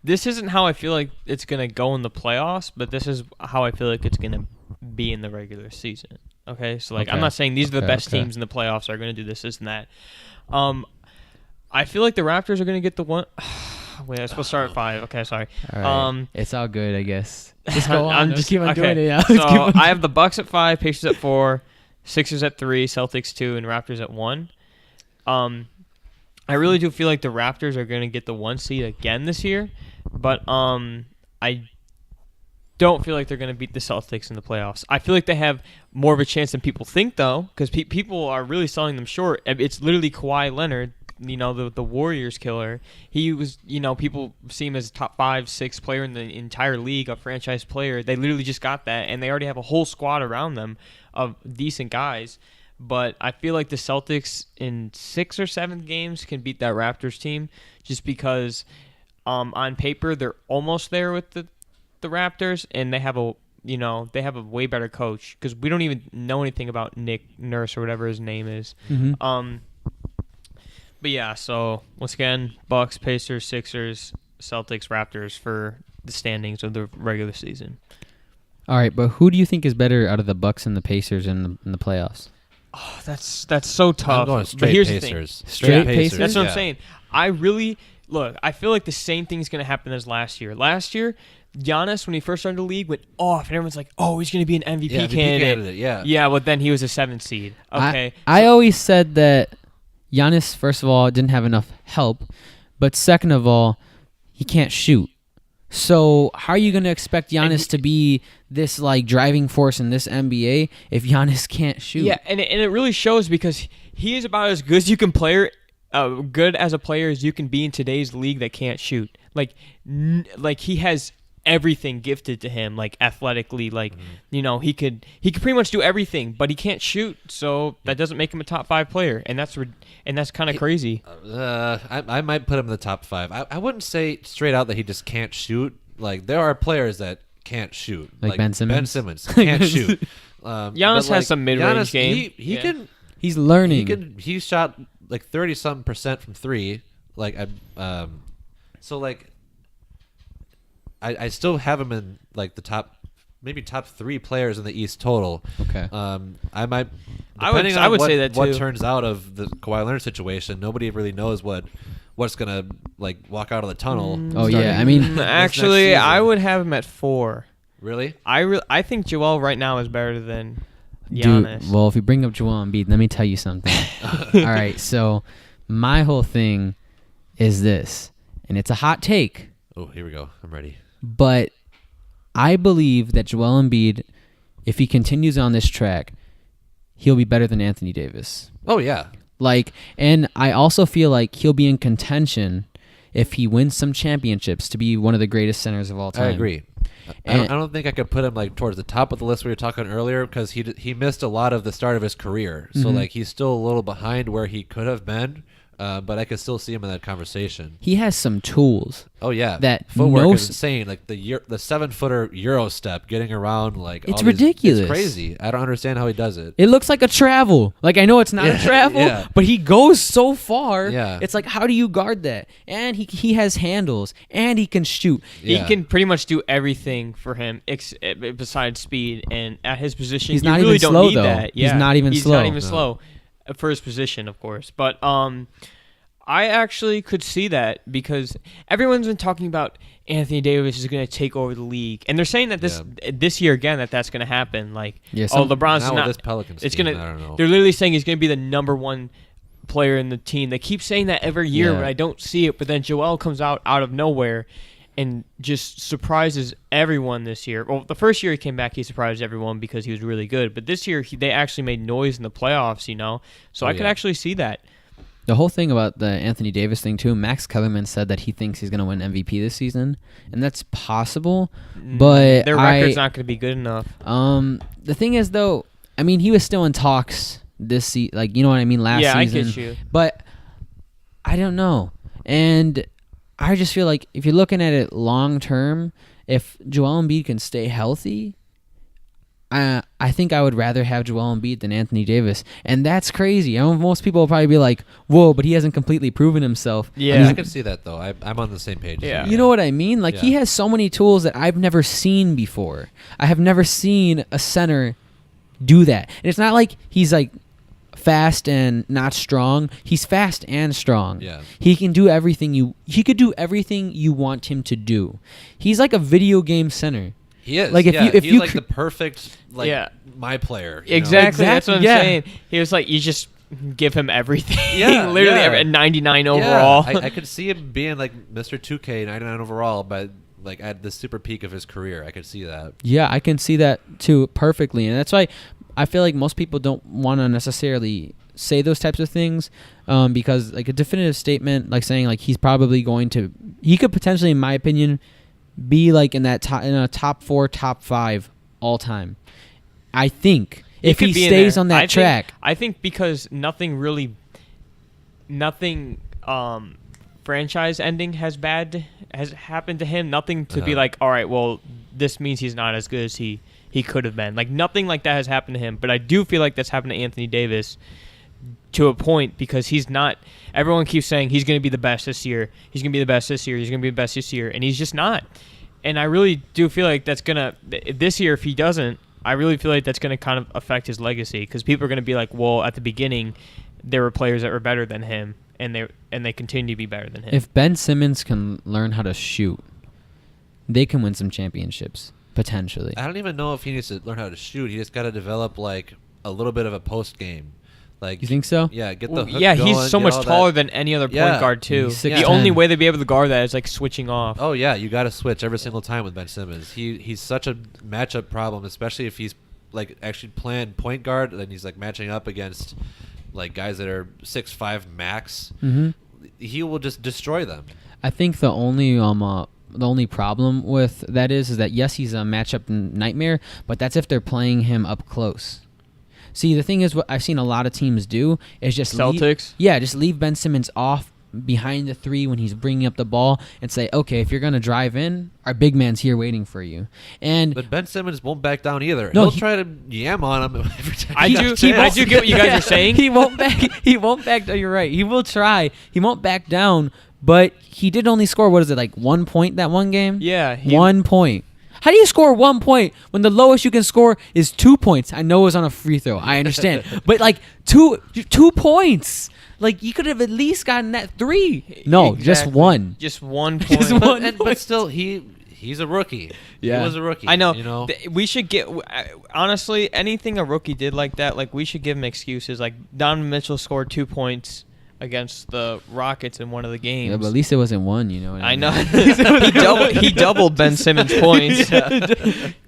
this isn't how I feel like it's gonna go in the playoffs, but this is how I feel like it's gonna be in the regular season. Okay, so like I'm Okay. not saying these are the best Okay. teams in the playoffs are gonna do this and that. I feel like the Raptors are gonna get the one. Wait, I'm supposed to start at 5. Okay, sorry. All right. It's all good, I guess. Just go on. I'm Just keep on okay. doing it. Yeah. So I have the Bucks at 5, Pacers at 4, Sixers at 3, Celtics 2, and Raptors at 1. I really do feel like the Raptors are going to get the 1 seed again this year, but I don't feel like they're going to beat the Celtics in the playoffs. I feel like they have more of a chance than people think, though, because people are really selling them short. It's literally Kawhi Leonard, the Warriors killer. He was, people see him as a top 5, 6 player in the entire league, a franchise player. They literally just got that, and they already have a whole squad around them of decent guys. But I feel like the Celtics in 6 or 7 games can beat that Raptors team, just because on paper they're almost there with the Raptors, and they have a way better coach, because we don't even know anything about Nick Nurse or whatever his name is. Mhm. But yeah, so once again, Bucks, Pacers, Sixers, Celtics, Raptors for the standings of the regular season. All right, but who do you think is better out of the Bucks and the Pacers in the playoffs? Oh, that's so tough. I'm going But straight here's Pacers. the thing. Straight Pacers? That's what yeah. I'm saying. I feel like the same thing's going to happen as last year. Last year, Giannis, when he first started the league, went off, and everyone's like, oh, he's going to be an MVP Yeah, MVP candidate. yeah. Yeah, but then he was a 7th seed. Okay. I always said that Giannis, first of all, didn't have enough help, but second of all, he can't shoot. So how are you going to expect Giannis to be this like driving force in this NBA if Giannis can't shoot? Yeah, and it really shows, because he is about as good as you can good as a player as you can be in today's league that can't shoot. Like he has everything gifted to him, like athletically, like he could pretty much do everything, but he can't shoot, so that doesn't make him a top 5 player, and that's kind of crazy. I might put him in the top 5. I wouldn't say straight out that he just can't shoot. Like, there are players that can't shoot, Like Ben Simmons? Ben Simmons can't shoot. Giannis has some mid-range game. He Yeah. can. He's learning. He shot like 30-something% from 3. Like so like. I still have him in like the top 3 players in the East total. Okay. I might. I would say that what too. turns out of the Kawhi Leonard situation, nobody really knows what's gonna like walk out of the tunnel. Oh, starting yeah, I mean- this next Actually, season. I would have him at 4. Really. I think Joel right now is better than Giannis. Dude, well, if you bring up Joel Embiid, let me tell you something. All right, so my whole thing is this, and it's a hot take, Oh, here we go. I'm ready. but I believe that Joel Embiid, if he continues on this track, he'll be better than Anthony Davis. Oh, yeah. Like, and I also feel like he'll be in contention if he wins some championships to be one of the greatest centers of all time. I agree. I don't think I could put him like towards the top of the list we were talking earlier because he missed a lot of the start of his career. So like he's still a little behind where he could have been, but I could still see him in that conversation. He has some tools. Oh yeah, that footwork is insane. Like the 7-footer Euro step, getting around like it's ridiculous. It's crazy. I don't understand how he does it. It looks like a travel. Like I know it's not a travel, but he goes so far. Yeah, it's like how do you guard that? And he has handles and he can shoot. Yeah. He can pretty much do everything for him besides speed. And at his position, he's you not really even don't slow need though. that. Yeah, he's not even slow. He's not even slow for his position, of course. But I actually could see that because everyone's been talking about Anthony Davis is going to take over the league, and they're saying that this year again that's going to happen. Like, LeBron's not. This Pelicans it's team, going I don't know. They're literally saying he's going to be the number one player in the team. They keep saying that every year, but I don't see it. But then Joel comes out of nowhere and just surprises everyone this year. Well, the first year he came back, he surprised everyone because he was really good. But this year they actually made noise in the playoffs. So I could actually see that. The whole thing about the Anthony Davis thing, too, Max Kellerman said that he thinks he's going to win MVP this season, and that's possible, but their record's not going to be good enough. The thing is, though, I mean, he was still in talks this season, like, you know what I mean, last season. Yeah, I get you. But I don't know, and I just feel like if you're looking at it long term, if Joel Embiid can stay healthy, I think I would rather have Joel Embiid than Anthony Davis, and that's crazy. I know most people will probably be like, "Whoa," but he hasn't completely proven himself. Yeah, I can see that though. I'm on the same page. Yeah, you know what I mean? Like he has so many tools that I've never seen before. I have never seen a center do that. And it's not like he's like fast and not strong. He's fast and strong. Yeah, he can do everything he could do everything you want him to do. He's like a video game center. He is. Like if he's you like the perfect my player. Exactly. That's what I'm saying. He was like, you just give him everything. Yeah, literally 99 overall. I could see him being like Mr. 2K 99 overall, but like at the super peak of his career. I could see that. Yeah, I can see that too perfectly, and that's why I feel like most people don't want to necessarily say those types of things because like a definitive statement, like saying like he could potentially, in my opinion, be like in a top 4, top 5 all time. I think if he stays on that track. I think because nothing franchise ending has happened to him. Nothing to be like, all right, well, this means he's not as good as he could have been. Like nothing like that has happened to him. But I do feel like that's happened to Anthony Davis to a point because he's not. Everyone keeps saying he's going to be the best this year. He's going to be the best this year. He's going to be the best this year, and he's just not. And I really do feel like that's going to this year if he doesn't. I really feel like that's going to kind of affect his legacy because people are going to be like, well, at the beginning, there were players that were better than him, and they continue to be better than him. If Ben Simmons can learn how to shoot, they can win some championships potentially. I don't even know if he needs to learn how to shoot. He just got to develop like a little bit of a post game. Like, you think so? Yeah, get the hook yeah, going, he's so much taller than any other point guard too. The only way they'd be able to guard that is like switching off. Oh yeah, you got to switch every single time with Ben Simmons. He's such a matchup problem, especially if he's like actually playing point guard and he's like matching up against like guys that are 6'5" max. Mm-hmm. He will just destroy them. I think the only problem with that is that yes, he's a matchup nightmare, but that's if they're playing him up close. See, the thing is, what I've seen a lot of teams do is just Celtics. Just leave Ben Simmons off behind the 3 when he's bringing up the ball and say, okay, if you're gonna drive in, our big man's here waiting for you. But Ben Simmons won't back down either. No, he'll try to yam on him every time. I do get what you guys are saying. He won't back. He won't back down. You're right. He will try. He won't back down. But he did only score, what is it, like 1 point that one game? Yeah. 1 point. How do you score 1 point when the lowest you can score is 2 points? I know it was on a free throw. I understand. But like 2 points. Like you could have at least gotten that 3. No, exactly. Just 1. Just 1 point. Just 1 point. But still, he's a rookie. Yeah. He was a rookie. I know. You know? We should get honestly anything a rookie did like that. Like we should give him excuses. Like Donovan Mitchell scored 2 points against the Rockets in one of the games. Yeah, but at least it wasn't one. You know what I mean? know. he doubled Ben Simmons' points.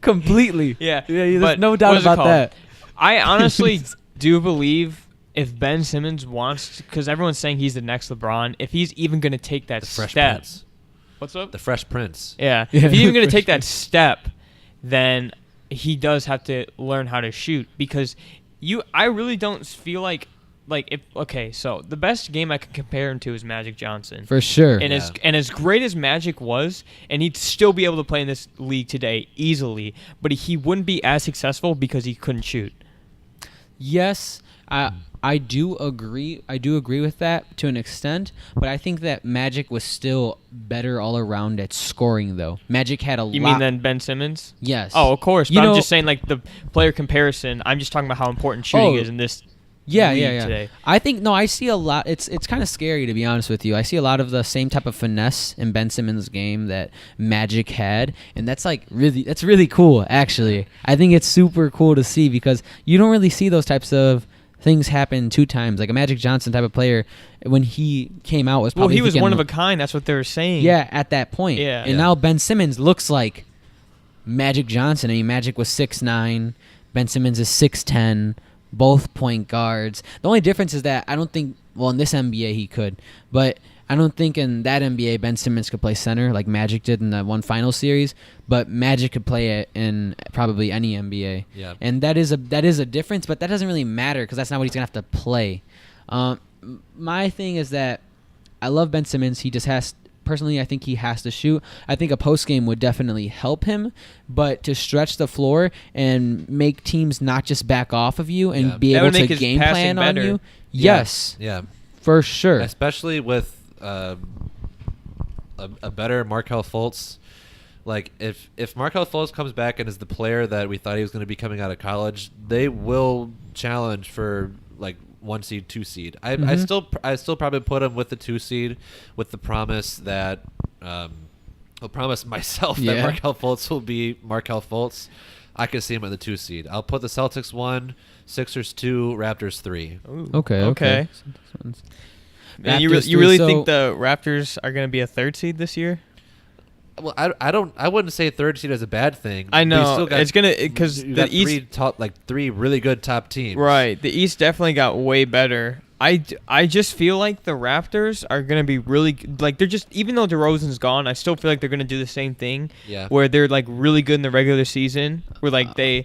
Completely. Yeah. There's but no what doubt is it about called? that. I honestly do believe if Ben Simmons wants, because everyone's saying he's the next LeBron, if he's even going to take that The Fresh step. Prince. What's up? The Fresh Prince. Yeah. Yeah, If he's even going to Fresh take that step, then he does have to learn how to shoot, because I really don't feel like so the best game I can compare him to is Magic Johnson. For sure. And as great as Magic was, and he'd still be able to play in this league today easily, but he wouldn't be as successful because he couldn't shoot. Yes, I do agree. I do agree with that to an extent, but I think that Magic was still better all around at scoring, though. Magic had a lot. You mean than Ben Simmons? Yes. Oh, of course. You But I'm know- just saying, like, the player comparison, I'm just talking about how important shooting is in this Yeah, league yeah. today. I think I see a lot. It's kind of scary, to be honest with you. I see a lot of the same type of finesse in Ben Simmons' game that Magic had, and that's really cool. Actually, I think it's super cool to see because you don't really see those types of things happen two times. Like a Magic Johnson type of player, when he came out, was probably He was thinking- one of a kind. That's what they were saying. Yeah, at that point. Yeah. And now Ben Simmons looks like Magic Johnson. I mean, Magic was 6'9", Ben Simmons is 6'10", both point guards. The only difference is that I don't think, well, in this NBA he could, but I don't think in that NBA Ben Simmons could play center like Magic did in that one final series, but Magic could play it in probably any NBA. Yeah. And that is a difference, but that doesn't really matter because that's not what he's going to have to play. My thing is that I love Ben Simmons. He just has, personally, I think he has to shoot. I think a post game would definitely help him, but to stretch the floor and make teams not just back off of you and be That able would to make his game passing plan on better. you. Yes, Yeah. for sure. Especially with a better Markelle Fultz. Like, if Markelle Fultz comes back and is the player that we thought he was going to be coming out of college, they will challenge for, like, 1 seed, 2 seed. I still probably put him with the 2 seed with the promise that I'll promise myself that Markelle Fultz will be Markelle Fultz. I could see him at the 2 seed. I'll put the Celtics 1, Sixers 2, Raptors 3. Ooh, Okay. Man, you Raptors really three, think so- the Raptors are going to be a 3rd seed this year? Well, I wouldn't say 3rd seed is a bad thing. I know. We still got, It's going to, because you the got East, three really good top teams. right, the East definitely got way better. I just feel like the Raptors are going to be really, like, they're just, even though DeRozan's gone, I still feel like they're going to do the same thing. Yeah. Where they're, like, really good in the regular season, where, like, they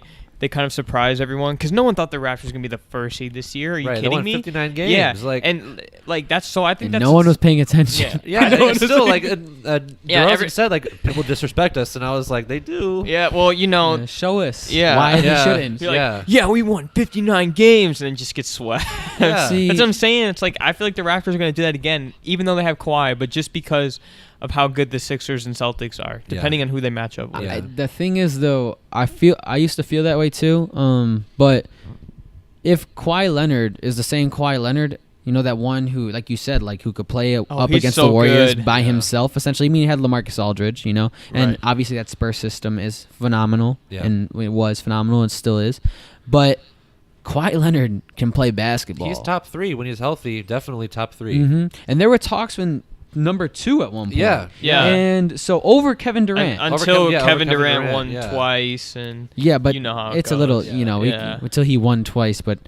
kind of surprise everyone, because no one thought the Raptors were going to be the 1st seed this year. Are you Right, they kidding won me? 59 games. Yeah, Like, and, like, that's, so I think And that's... no one was paying attention. Yeah. yeah, it's still like Yeah, DeRozan said, like, people disrespect us, and I was like, they do. Yeah, well, you know... Yeah, show us Yeah. why Yeah. they shouldn't. You're like, Yeah. yeah, we won 59 games, and then just get swept. Yeah. See, That's what I'm saying. It's like, I feel like the Raptors are going to do that again, even though they have Kawhi, but just because of how good the Sixers and Celtics are, depending on who they match up with. Yeah. the thing is, though, I used to feel that way too. But if Kawhi Leonard is the same Kawhi Leonard, you know, that one who, like you said, like who could play up he's against so the Warriors good. by Yeah. himself, essentially. I mean, he had LaMarcus Aldridge, you know, and Right. obviously that Spurs system is phenomenal, Yeah. and it was phenomenal and still is. But Kawhi Leonard can play basketball. He's top 3 when he's healthy. Definitely top 3. hmm And there were talks when number 2 at one point. Yeah. Yeah. And so over Kevin Durant. Until Over Kevin Kevin Durant Durant, won yeah. twice, and Yeah, but you know how it it's a little, goes. you know, Yeah. until he won twice. But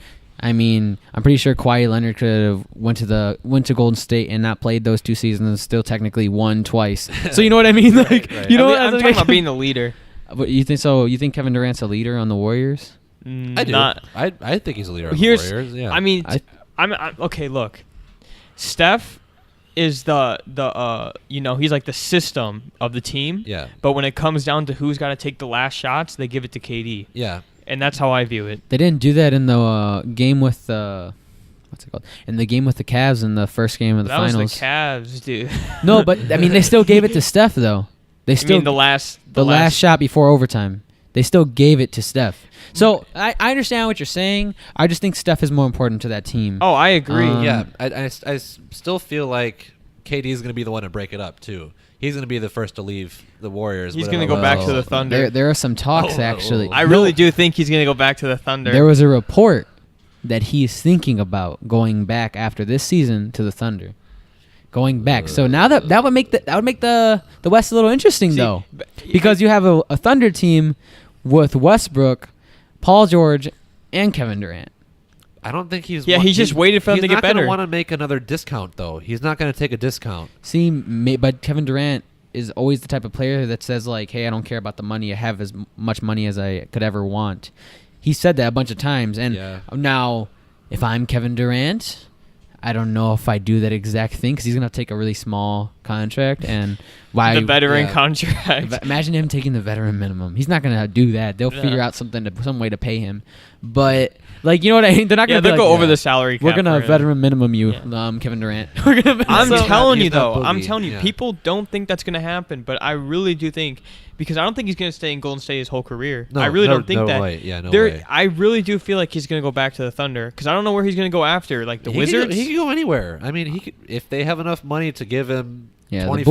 I mean, I'm pretty sure Kawhi Leonard could have went to Golden State and not played those 2 seasons and still technically won twice. So you know what I mean? Like, right. you know, I'm talking about being the leader. But you think so? You think Kevin Durant's a leader on the Warriors? I do. Not, I think he's a leader of the Here's- Warriors. Yeah. I mean, I- I'm okay. Look, Steph is the you know, he's like the system of the team. yeah. But when it comes down to who's got to take the last shots, they give it to KD, Yeah. and that's how I view it. They didn't do that in the game with the what's it called? In the game with the Cavs in the first game of the That finals. was the Cavs, dude. No, but I mean, they still gave it to Steph though. They I still mean, the last shot before overtime. They still gave it to Steph. So I understand what you're saying. I just think Steph is more important to that team. Oh, I agree. Yeah. I still feel like KD is going to be the one to break it up, too. He's going to be the first to leave the Warriors. He's whatever going to go back to level. the Thunder. There are some talks Oh, actually. oh. I really do think he's going to go back to the Thunder. There was a report that he's thinking about going back after this season to the Thunder. Going back. So now that would make the West a little interesting though. Because you have a Thunder team with Westbrook, Paul George, and Kevin Durant. I don't think he's. Yeah, he's just waited for them to get better. He's not going to want to make another discount, though. He's not going to take a discount. See, but Kevin Durant is always the type of player that says, like, hey, I don't care about the money. I have as much money as I could ever want. He said that a bunch of times. And now, if I'm Kevin Durant, I don't know if I do that exact thing because he's going to take a really small contract. And the veteran contract. Imagine him taking the veteran minimum. He's not going to do that. They'll figure out some way to pay him. But, like, you know what I mean? They're not going to go over the salary cap. We're going to veteran minimum you, Kevin Durant. I'm telling you, people don't think that's going to happen. But I really do think, because I don't think he's going to stay in Golden State his whole career. I really don't think that. Way. Yeah, no way. I really do feel like he's going to go back to the Thunder because I don't know where he's going to go after. Like the Wizards? He could go anywhere. I mean, he could, if they have enough money to give him 25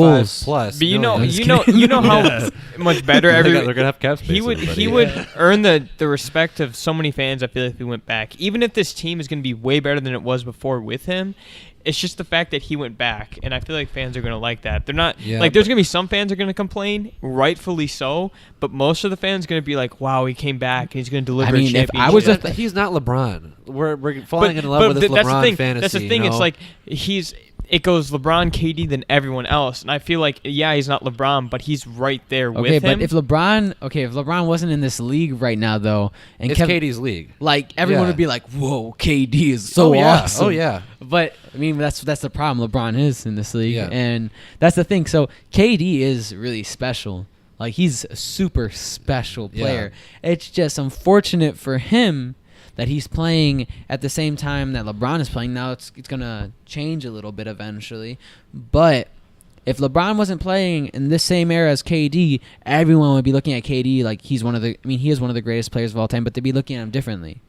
plus. But you know how much better they're going to have cap space. He would earn the respect of so many fans. I feel like if he went back, even if this team is going to be way better than it was before with him. It's just the fact that he went back, and I feel like fans are going to like that. They're not there's going to be some fans are going to complain, rightfully so, but most of the fans are going to be like, "Wow, he came back and he's going to deliver." A championship. He's not LeBron. We're falling in love with this LeBron fantasy. That's the thing. You know? It's like it goes LeBron, KD, then everyone else, and I feel like he's not LeBron, but he's right there with him. But if LeBron wasn't in this league right now though, and it's KD's league, like everyone would be like, "Whoa, KD is so awesome." Oh yeah. But I mean, that's the problem. LeBron is in this league, and that's the thing. So KD is really special. Like he's a super special player. Yeah. It's just unfortunate for him that he's playing at the same time that LeBron is playing. Now it's gonna change a little bit eventually, but if LeBron wasn't playing in this same era as KD, everyone would be looking at KD like he is one of the greatest players of all time, but they'd be looking at him differently.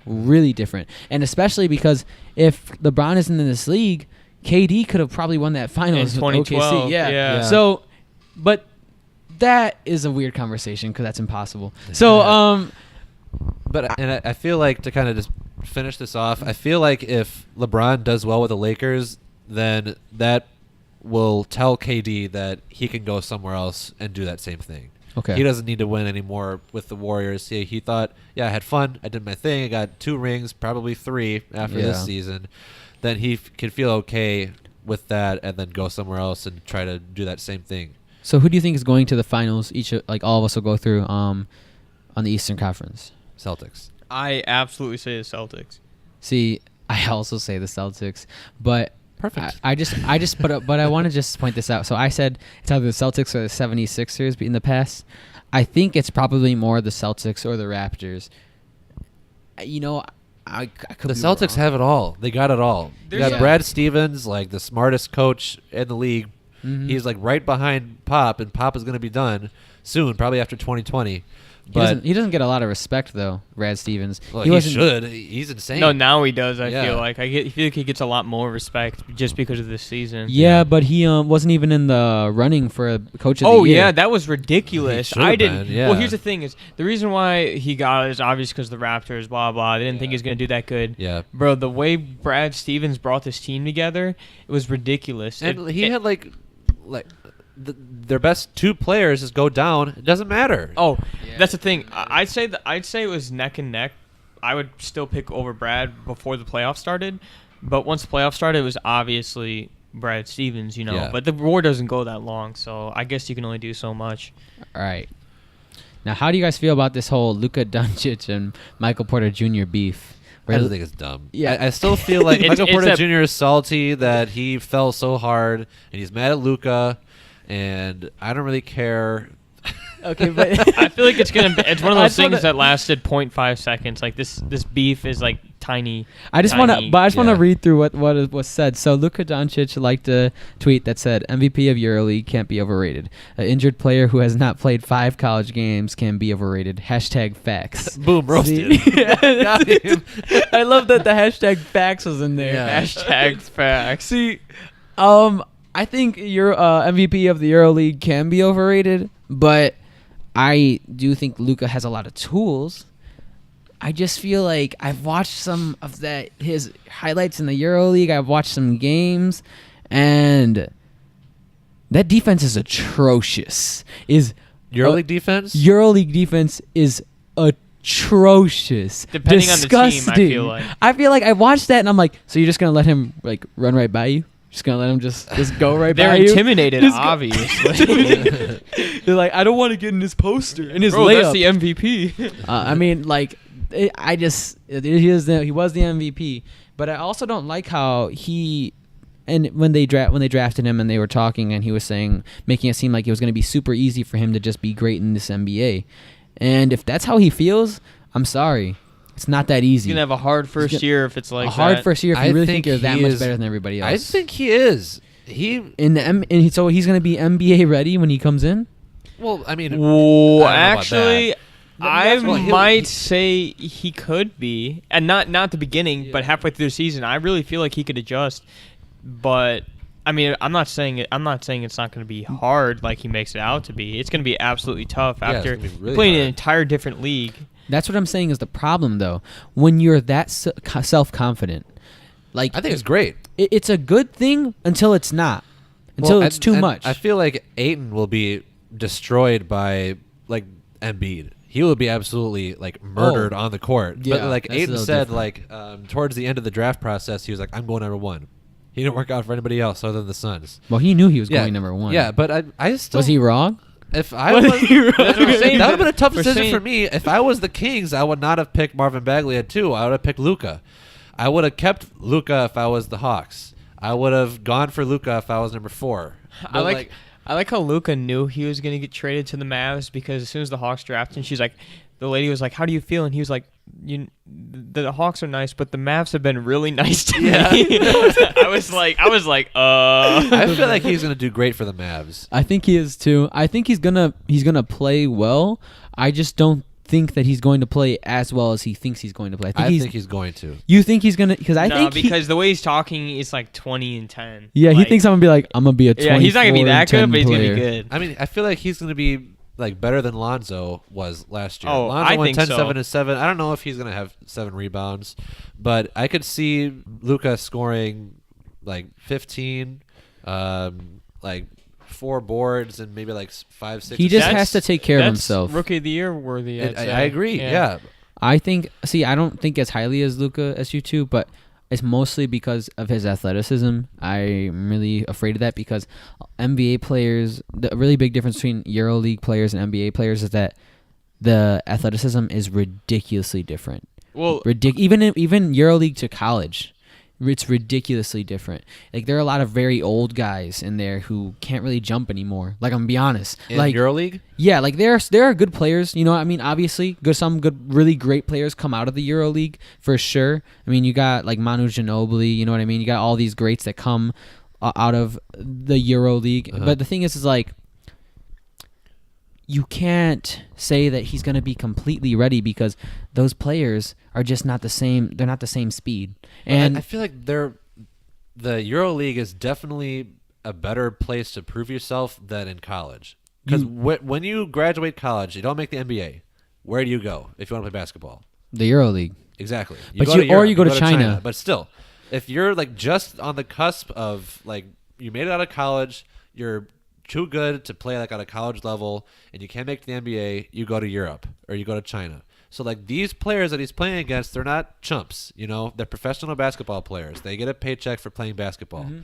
Really different. And especially because if LeBron isn't in this league, KD could have probably won that finals in 2012. OKC. Yeah. So, but that is a weird conversation because that's impossible. So, but I feel like to kind of just finish this off, I feel like if LeBron does well with the Lakers, then that will tell KD that he can go somewhere else and do that same thing. Okay. He doesn't need to win anymore with the Warriors. He thought, I had fun. I did my thing. I got 2 rings, probably 3 after this season. Then he can feel okay with that and then go somewhere else and try to do that same thing. So who do you think is going to the finals? All of us will go through on the Eastern Conference. Celtics. I absolutely say the Celtics. See, I also say the Celtics, but perfect. But I want to just point this out. So I said it's either the Celtics or the 76ers in the past. I think it's probably more the Celtics or the Raptors. You know, I could the be Celtics wrong. have it all. They got it all. They got Brad Stevens, like the smartest coach in the league. Mm-hmm. He's like right behind Pop, and Pop is going to be done soon, probably after 2020. But he doesn't get a lot of respect though, Brad Stevens. Well, he should. He's insane. No, now he does. I feel like I feel like he gets a lot more respect just because of this season. Yeah, but he wasn't even in the running for a coach of the year. Oh yeah, that was ridiculous. I didn't. Well, here's the thing: is the reason why he got it is obvious because the Raptors, blah blah. They didn't think he was gonna do that good. Yeah, bro, the way Brad Stevens brought this team together, it was ridiculous. And he had like. Their best 2 players just go down. It doesn't matter. Oh, that's the thing. I'd say it was neck and neck. I would still pick over Brad before the playoffs started, but once the playoffs started, it was obviously Brad Stevens. But the war doesn't go that long, so I guess you can only do so much. All right. Now, how do you guys feel about this whole Luka Doncic and Michael Porter Jr. beef? I just think it's dumb. Yeah, I still feel like Michael Porter Jr. is salty that he fell so hard, and he's mad at Luka. And I don't really care. Okay, but I feel like it's one of those things that lasted 0.5 seconds. Like this beef is like tiny. I just want to read through what was said. So Luka Doncic liked a tweet that said, "MVP of EuroLeague can't be overrated. An injured player who has not played 5 college games can be overrated. #facts." Boom, roasted. I love that the #facts was in there. Yeah. #facts. See, I think your MVP of the EuroLeague can be overrated, but I do think Luka has a lot of tools. I just feel like I've watched some of his highlights in the EuroLeague. I've watched some games, and that defense is atrocious. EuroLeague defense? EuroLeague defense is atrocious. Depending on the team, I Disgusting. feel like. I watched that and I'm like, so you're just gonna let him like run right by you? Just gonna let him just go right They're by you? intimidated, Just go- obviously. They're like, I don't want to get in his poster and his Bro, layup. that's the MVP. I mean, like, he was the MVP, but I also don't like how and when they drafted him and they were talking and he was making it seem like it was going to be super easy for him to just be great in this NBA. And if that's how he feels, I'm sorry. It's not that easy. He's going to have a hard first year if it's like a hard that. first year if I you really think think you're that he much is- better than everybody else. I think he is. So he's going to be NBA ready when he comes in? Well, I mean, Whoa, I don't know about actually, that. I Well, might say he could be, and not the beginning, but halfway through the season. I really feel like he could adjust, but I mean, I'm not saying it's not going to be hard like he makes it out to be. It's going to be absolutely tough Yeah, it's after gonna be really playing in an hard. entire different league. That's what I'm saying is the problem, though. When you're that self-confident, like I think it's great. it's a good thing until it's not. Until Well, it's too and much. I feel like Ayton will be destroyed by like Embiid. He will be absolutely like murdered on the court. Yeah, but like that's a Ayton little said, different. like towards the end of the draft process, he was like, "I'm going number 1." He didn't work out for anybody else other than the Suns. Well, he knew he was Yeah, going number 1. Yeah, but I still Was he wrong? If I was, That's what I'm saying. that would have been a tough For decision saying- for me. If I was the Kings, I would not have picked Marvin Bagley at 2. I would have picked Luka. I would have kept Luka if I was the Hawks. I would have gone for Luka if I was number 4. I like how Luka knew he was going to get traded to the Mavs because as soon as the Hawks drafted him, the lady was like, "How do you feel?" And he was like, "The Hawks are nice, but the Mavs have been really nice to me." I was like, I feel like he's going to do great for the Mavs. I think he is too. I think he's gonna play well. I just don't think that he's going to play as well as he thinks he's going to play. I think he's going to. You think he's gonna? Because I no, think because the way he's talking, it's like 20 and 10. he Like, thinks I'm gonna be like I'm gonna be a 24 yeah, he's not gonna be that good, but he's gonna be player. good. I mean, I feel like he's going to be like better than Lonzo was last year. Oh, Lonzo I went think 10, so. 7, and 7. I don't know if he's going to have 7 rebounds, but I could see Luka scoring like 15, like 4 boards and maybe like 5, 6. He just assists. has to take care of That's himself. Rookie of the year worthy. I'd say. I agree. Yeah. I think. See, I don't think as highly as Luka as you two, but it's mostly because of his athleticism. I'm really afraid of that because NBA players, the really big difference between EuroLeague players and NBA players is that the athleticism is ridiculously different. Well, Even EuroLeague to college, it's ridiculously different. Like there are a lot of very old guys in there who can't really jump anymore. Like I'm gonna be honest. In like EuroLeague? yeah, like there are good players. You know, I mean, obviously, some good, really great players come out of the EuroLeague for sure. I mean, you got like Manu Ginobili. You know what I mean? You got all these greats that come out of the EuroLeague. Uh-huh. But the thing is like you can't say that he's going to be completely ready because those players are just not the same. They're not the same speed. And I feel like the EuroLeague is definitely a better place to prove yourself than in college. Because when you graduate college, you don't make the NBA. Where do you go if you want to play basketball? the EuroLeague. Exactly. But go to Europe, you go to China. But still, if you're like just on the cusp of like you made it out of college, you're too good to play like at a college level, and you can't make the NBA, you go to Europe or you go to China. So like these players that he's playing against, they're not chumps. You know, they're professional basketball players. They get a paycheck for playing basketball. Mm-hmm.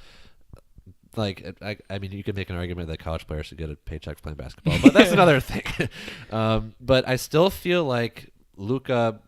Like I mean, you could make an argument that college players should get a paycheck for playing basketball, but that's another thing. But I still feel like Luka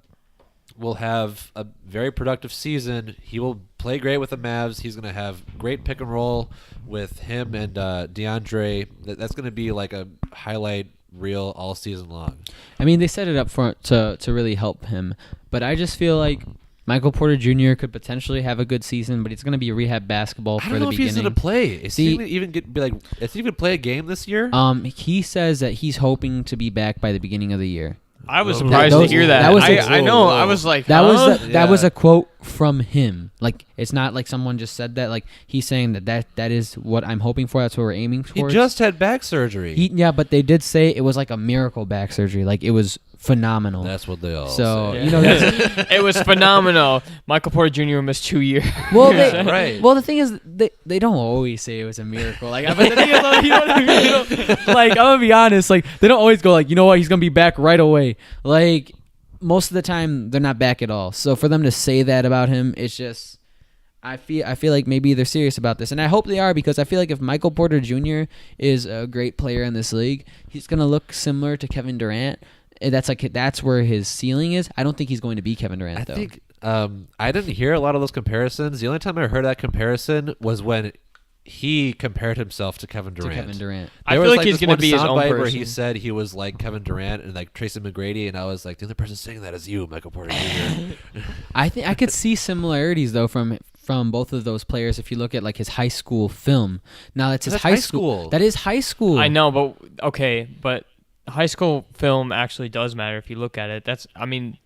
will have a very productive season. He will play great with the Mavs. He's going to have great pick and roll with him and DeAndre. That's going to be like a highlight reel all season long. I mean, they set it up to really help him, but I just feel like Michael Porter Jr. could potentially have a good season, but it's going to be rehab basketball I for don't the know if beginning. he's going to play. Is See- he even be like? Is he going to play a game this year? He says that he's hoping to be back by the beginning of the year. I was That- surprised those- to hear that. that was I know. whoa. I was like, That huh? that was Yeah. a quote from him. Like it's not like someone just said that. Like he's saying that is what I'm hoping for. That's what we're aiming he for. just had back surgery. Yeah, but they did say it was like a miracle back surgery. Like it was phenomenal. That's what they all So, say. you know, that's, It was phenomenal. Michael Porter Jr. missed 2 years. well, Right. well, the thing is, they don't always say it was a miracle. Like, but the thing is, like, you know what I mean? You know, like, I'm gonna be honest. Like, they don't always go like, you know what, he's gonna be back right away. Like, most of the time, they're not back at all. So for them to say that about him, it's just, I feel like maybe they're serious about this, and I hope they are, because I feel like if Michael Porter Jr. is a great player in this league, he's gonna look similar to Kevin Durant. That's where his ceiling is. I don't think he's going to be Kevin Durant, though. I think I didn't hear a lot of those comparisons. The only time I heard that comparison was when he compared himself to Kevin Durant. I There feel was, like he's this going to one be his own soundbite person. where he said he was like Kevin Durant and like Tracy McGrady, and I was like, the only person saying that is you, Michael Porter Jr. I think I could see similarities though from both of those players if you look at like his high school film. Now that's his high school. That is high school. I know, but high school film actually does matter if you look at it.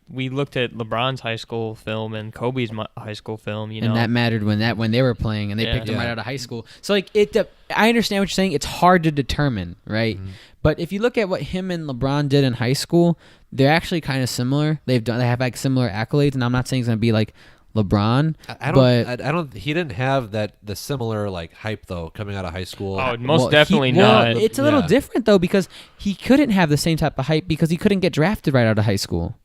We looked at LeBron's high school film and Kobe's high school film, you know. And that mattered when they were playing, and they picked him right out of high school. So like I understand what you're saying. It's hard to determine, right? Mm-hmm. But if you look at what him and LeBron did in high school, they're actually kind of similar. They have like similar accolades, and I'm not saying it's gonna be like LeBron. I don't. He didn't have the similar like hype though coming out of high school. Oh, most definitely not. It's a little different though, because he couldn't have the same type of hype because he couldn't get drafted right out of high school.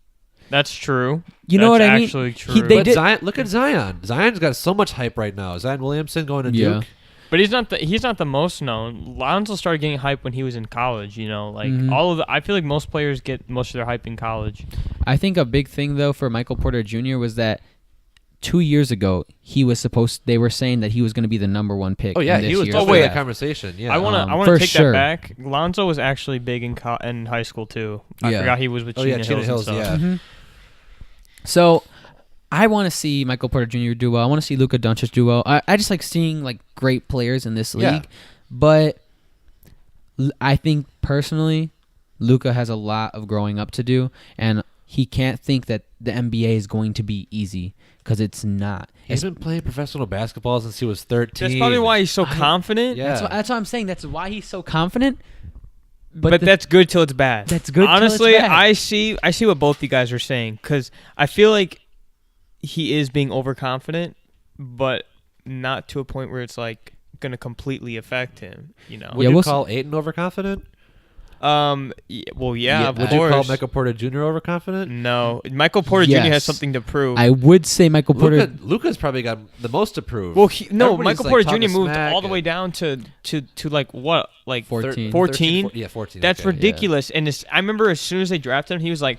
That's true. You know what I mean? Actually true. Look at Zion. Zion's got so much hype right now. Zion Williamson going to Duke. But he's not the most known. Lonzo started getting hype when he was in college, you know. Like I feel like most players get most of their hype in college. I think a big thing though for Michael Porter Jr. was that 2 years ago they were saying that he was going to be the number one pick. Oh yeah, in this he was year's definitely draft. that conversation. Yeah, I want to take sure. that back. Lonzo was actually big in high school too. I Yeah. forgot he was with Cheetah Hills. And stuff. Yeah. So I want to see Michael Porter Jr. do well. I want to see Luka Doncic do well. I just like seeing like great players in this league. Yeah. But I think personally, Luka has a lot of growing up to do, and he can't think that the NBA is going to be easy, because it's not. He's been playing professional basketball since he was 13. That's probably why he's so confident. Yeah. That's what I'm saying. That's why he's so confident. But that's good till it's bad. That's good. Honestly, till it's bad. I see what both you guys are saying, because I feel like he is being overconfident, but not to a point where it's like going to completely affect him. You know. Would you call Ayton overconfident? Of Would you course. call Michael Porter Jr. overconfident? No, Michael Porter Jr. has something to prove. I would say Michael Porter. Luka's probably got the most to prove. Well, Michael Porter talking Jr. moved smack all the way down to like what, like 14. 14? Yeah, 14. That's okay, ridiculous. And I remember as soon as they drafted him, he was like,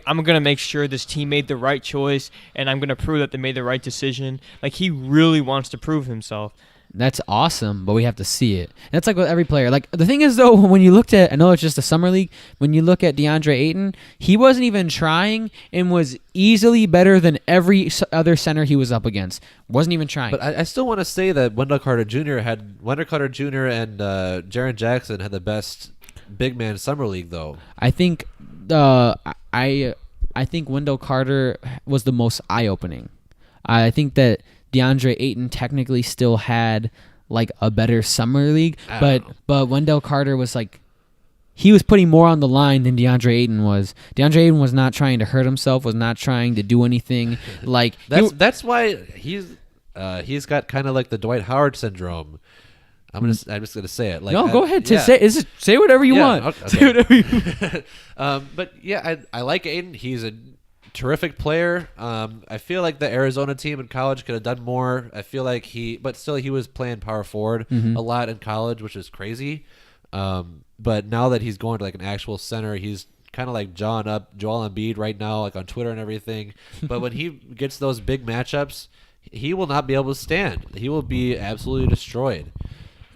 I'm gonna make sure this team made the right choice, and I'm gonna prove that they made the right decision. Like, he really wants to prove himself. That's awesome, but we have to see it. And that's like with every player. Like, the thing is, though, when you looked at, I know it's just a summer league, when you look at DeAndre Ayton, he wasn't even trying and was easily better than every other center he was up against. Wasn't even trying. But I still want to say that Wendell Carter Jr. and Jaren Jackson had the best big man summer league, though. I think I think Wendell Carter was the most eye-opening. I think that DeAndre Ayton technically still had like a better summer league, but Wendell Carter was like, he was putting more on the line than DeAndre Ayton was. DeAndre Ayton was not trying to hurt himself, was not trying to do anything. Like that's why he's got kind of like the Dwight Howard syndrome. I'm just gonna say it. Like, no, go ahead. Say whatever you want. Okay. Say whatever you want. But yeah, I like Ayton. He's a terrific player. I feel like the Arizona team in college could have done more. I feel like but still he was playing power forward a lot in college, which is crazy. But now that he's going to like an actual center, he's kind of like jawing up Joel Embiid right now, like on Twitter and everything. But when he gets those big matchups, he will not be able to stand. He will be absolutely destroyed.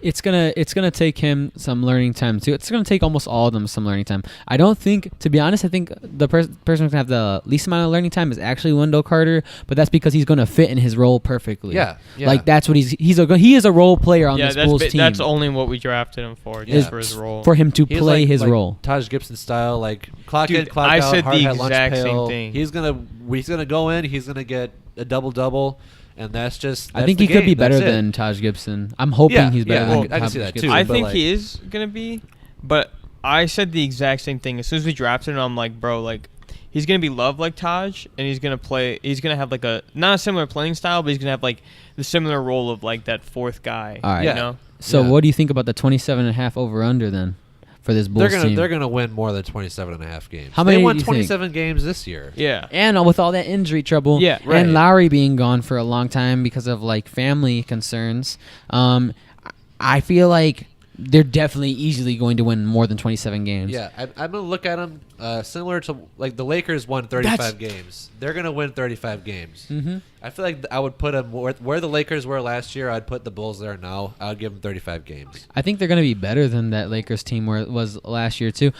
It's gonna take him some learning time too. It's gonna take almost all of them some learning time. I don't think, to be honest, I think the person who's gonna have the least amount of learning time is actually Wendell Carter, but that's because he's gonna fit in his role perfectly. Yeah. Like that's what he is a role player on this Bulls team. That's only what we drafted him for, just for his role. For him to play like, his role. Taj Gibson style, like clock in, clock I out, said hard the hat, lunch exact pail. same thing. He's gonna go in. He's gonna get a double. And that's I think he could be better than Taj Gibson. I'm hoping he's better than I can Taj see that Gibson. too. I but think like, he is gonna be, but I said the exact same thing. As soon as we drafted him, I'm like, bro, like, he's going to be loved like Taj, and he's going to have, like, not a similar playing style, but he's going to have, like, the similar role of, like, that fourth guy. All right. You know? So what do you think about the 27.5 over-under then for this Bulls team? They're gonna win more than 27.5 games. How many they won do you 27 games this year. Yeah. And with all that injury trouble, Yeah, right. and Lowry being gone for a long time because of like family concerns, I feel like they're definitely easily going to win more than 27 games. Yeah, I'm gonna look at them similar to like the Lakers won 35 games. They're gonna win 35 games. Mm-hmm. I feel like I would put them where the Lakers were last year. I'd put the Bulls there now. I would give them 35 games. I think they're going to be better than that Lakers team where it was last year too.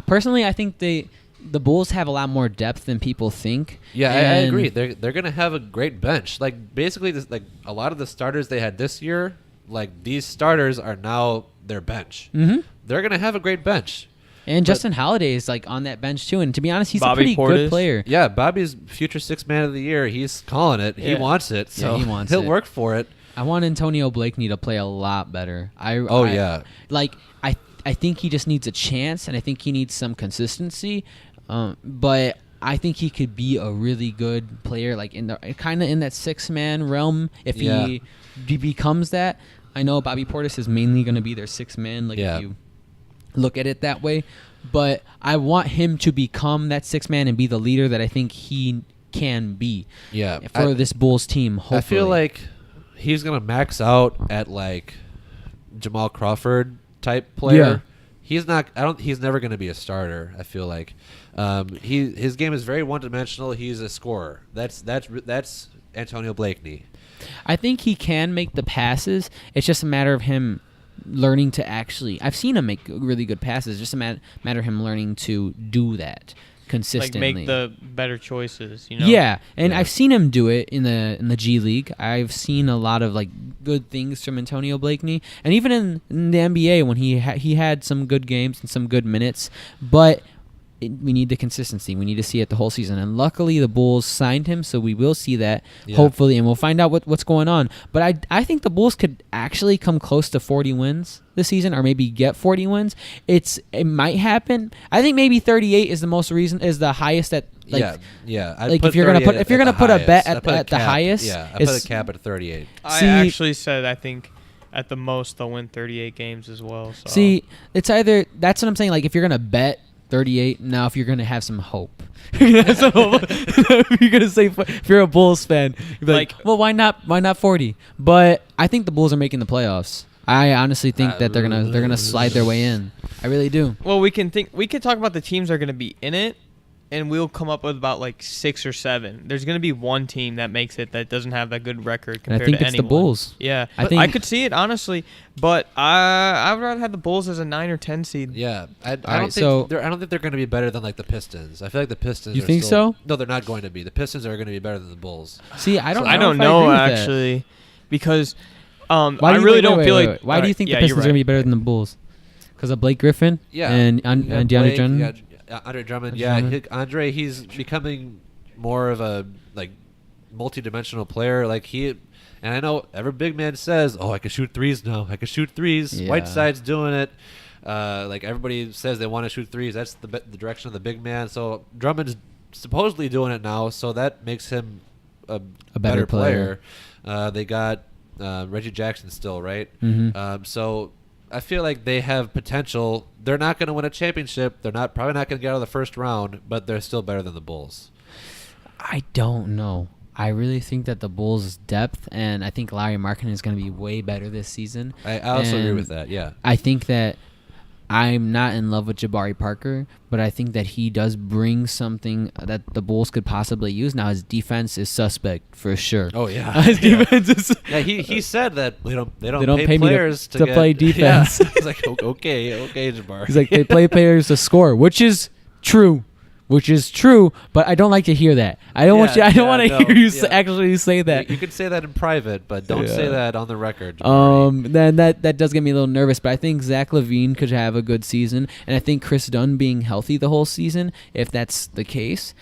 Personally, I think the Bulls have a lot more depth than people think. Yeah, I agree. They're gonna have a great bench. Like basically, like a lot of the starters they had this year, like these starters are now their bench. Mm-hmm. They're gonna have a great bench. And Justin Holiday is like on that bench too. And to be honest, he's Bobby a pretty Portis. good player. Yeah, Bobby's future sixth man of the year. He's calling it. He Yeah. wants it. So he wants he'll it. work for it. I want Antonio Blakeney to play a lot better. Yeah. I think he just needs a chance, and I think he needs some consistency. But I think he could be a really good player, like in the kind of in that 6-man realm. If he becomes that, I know Bobby Portis is mainly going to be their 6th man. Like if you look at it that way, but I want him to become that 6th man and be the leader that I think he can be. Yeah, for this Bulls team. Hopefully. I feel like he's gonna max out at like Jamal Crawford type player. Yeah. He's not. He's never gonna be a starter. I feel like his game is very one dimensional. He's a scorer. That's Antonio Blakeney. I think he can make the passes. It's just a matter of him learning to actually. I've seen him make really good passes. It's just a matter of him learning to do that consistently. Like make the better choices, you know? Yeah, and I've seen him do it in the G League. I've seen a lot of like good things from Antonio Blakeney, and even in the NBA when he had some good games and some good minutes, but. We need the consistency. We need to see it the whole season. And luckily, the Bulls signed him, so we will see that, hopefully, and we'll find out what's going on. But I think the Bulls could actually come close to 40 wins this season, or maybe get 40 wins. It might happen. I think maybe 38 is the highest at. Like, I'd like put if you're gonna 38 put a bet I put a at the cap. highest, Yeah, I put a cap at 38. I actually said I think at the most they'll win 38 games as well. So. See, it's either that's what I'm saying. Like if you're gonna bet 38, now if you're gonna have some hope, you're gonna say if you're a Bulls fan, you're like, well, why not 40? But I think the Bulls are making the playoffs. I honestly think that they're gonna slide their way in. I really do. Well, we can talk about the teams that are gonna be in it, and we'll come up with about like 6 or 7. There's gonna be one team that makes it that doesn't have that good record compared I think to it's anyone. the Bulls. Yeah, I could see it honestly, but I would rather have the Bulls as a 9 or 10 seed. Yeah, I don't think they're going to be better than like the Pistons. I feel like the Pistons. You think so? No, they're not going to be. The Pistons are going to be better than the Bulls. See, I don't know if I agree with actually, because Why I really don't feel like. Why do you think the Pistons are gonna be better than the Bulls? Because of Blake Griffin? Yeah, and DeAndre Drummond. Andre Drummond. Andre, he's becoming more of a like multi-dimensional player. Like and I know every big man says, "Oh, I can shoot threes now. I can shoot threes." Yeah. Whiteside's doing it. Like everybody says they want to shoot threes. That's the direction of the big man. So Drummond's supposedly doing it now. So that makes him a better player. They got Reggie Jackson still, right? Mm-hmm. So I feel like they have potential. They're not going to win a championship. They're probably not going to get out of the first round, but they're still better than the Bulls. I don't know. I really think that the Bulls' depth, and I think Larry Markkinen is going to be way better this season. I also agree with that, yeah. I think that I'm not in love with Jabari Parker, but I think that he does bring something that the Bulls could possibly use. Now, his defense is suspect for sure. Oh, yeah. His defense is... Yeah, he said that they don't pay players me to play defense. Yeah. He's like, okay, Jabari. He's like, they play players to score, which is true, but I don't like to hear that. I don't want to hear you actually say that. You can say that in private, but don't say that on the record. Then that does get me a little nervous, but I think Zach LaVine could have a good season, and I think Chris Dunn being healthy the whole season, if that's the case,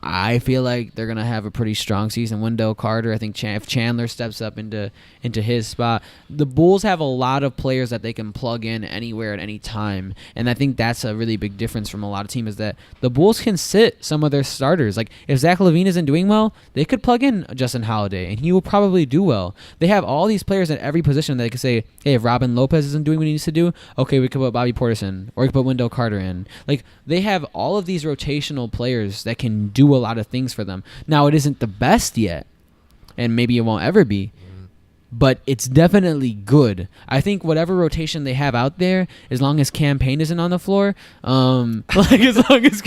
I feel like they're gonna have a pretty strong season. Wendell Carter, I think if Chandler steps up into his spot, the Bulls have a lot of players that they can plug in anywhere at any time, and I think that's a really big difference from a lot of teams is that the Bulls can sit some of their starters. Like if Zach LaVine isn't doing well, they could plug in Justin Holiday, and he will probably do well. They have all these players at every position that they can say, hey, if Robin Lopez isn't doing what he needs to do, okay, we could put Bobby Portis in, or we could put Wendell Carter in. Like they have all of these rotational players that can do a lot of things for them. Now it isn't the best yet, and maybe it won't ever be, but it's definitely good. I think whatever rotation they have out there, as long as Cam Payne isn't on the floor, like as long as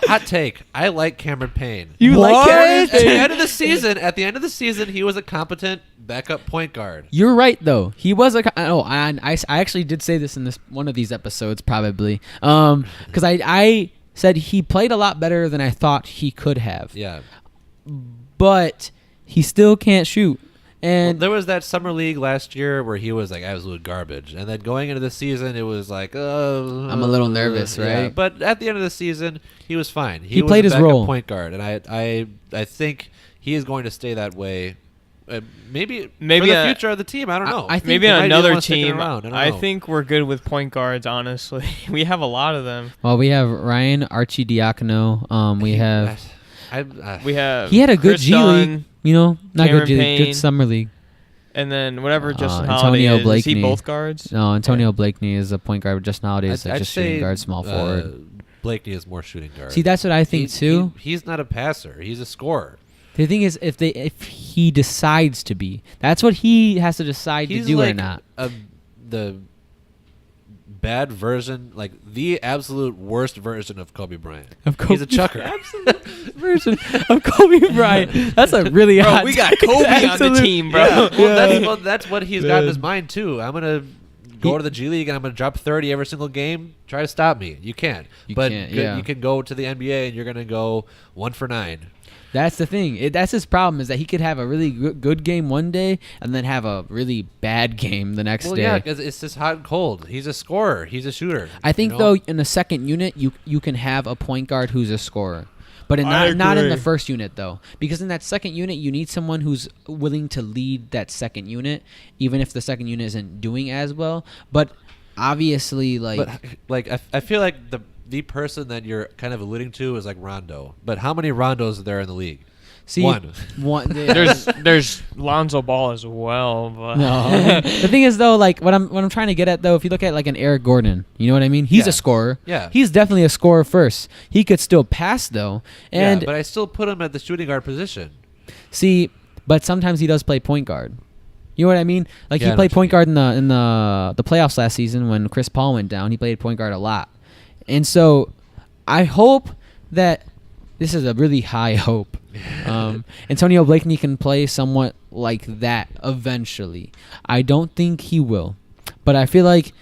hot take. I like Cameron Payne. You like Cameron At the Payne? end of the season, he was a competent backup point guard. You're right though. He was I actually did say this in one of these episodes probably, because I said he played a lot better than I thought he could have. Yeah. But he still can't shoot. And there was that summer league last year where he was like absolute garbage, and then going into the season, it was like, I'm a little nervous, right? Yeah. But at the end of the season, he was fine. He was played a his backup role. point guard, and I think he is going to stay that way. Maybe for Maybe the future of the team. I don't know. I think Maybe They on might be the another ones sticking team. around. I don't know. think we're good with point guards. Honestly, we have a lot of them. well, we have Ryan Arcidiacono. We have We have. he had a good Chris G League. Dunn, Not Cameron good G League, Payne. good summer league. and then whatever Justin Antonio Holiday is. Is Blakeney. he both guards? No, Antonio Blakeney is a point guard. Justin Holiday is I'd just say, shooting guard, small forward. Blakely is more shooting guard. See, that's what I think too. He's not a passer. He's a scorer. The thing is, if he decides to be, that's what he has to decide He's to do like or not. The bad version, like the absolute worst version of Kobe Bryant. He's a chucker. Absolute version of Kobe Bryant. That's a really Bro, hot. we got Kobe on the team, bro. Yeah, well, Yeah. that's what he's got in his Man. mind too. I'm gonna go to the G League and I'm gonna drop 30 every single game. Try to stop me. You can't. You but can't, good- yeah. you can go to the NBA and you're gonna go 1 for 9. That's the thing. That's his problem is that he could have a really good game one day and then have a really bad game the next Well, day. yeah, because it's just hot and cold. He's a scorer. He's a shooter. I think you know? though in the second unit you can have a point guard who's a scorer. But I not in the agree. first unit though, because in that second unit you need someone who's willing to lead that second unit, even if the second unit isn't doing as well. But obviously, I feel like the person that you're kind of alluding to is like Rondo. But how many Rondos are there in the league? see, One. There's Lonzo Ball as well, but no. The thing is though, like what I'm trying to get at though, if you look at like an Eric Gordon, you know what I mean? He's Yeah. a scorer. Yeah. He's definitely a scorer first. He could still pass though, and Yeah, but I still put him at the shooting guard position. see, but sometimes he does play point guard. You know what I mean? Like Yeah, I he know played what you point guard in the playoffs last season when Chris Paul went down. He played point guard a lot, and so I hope that this is a really high hope. Antonio Blakeney can play somewhat like that eventually. I don't think he will, but I feel like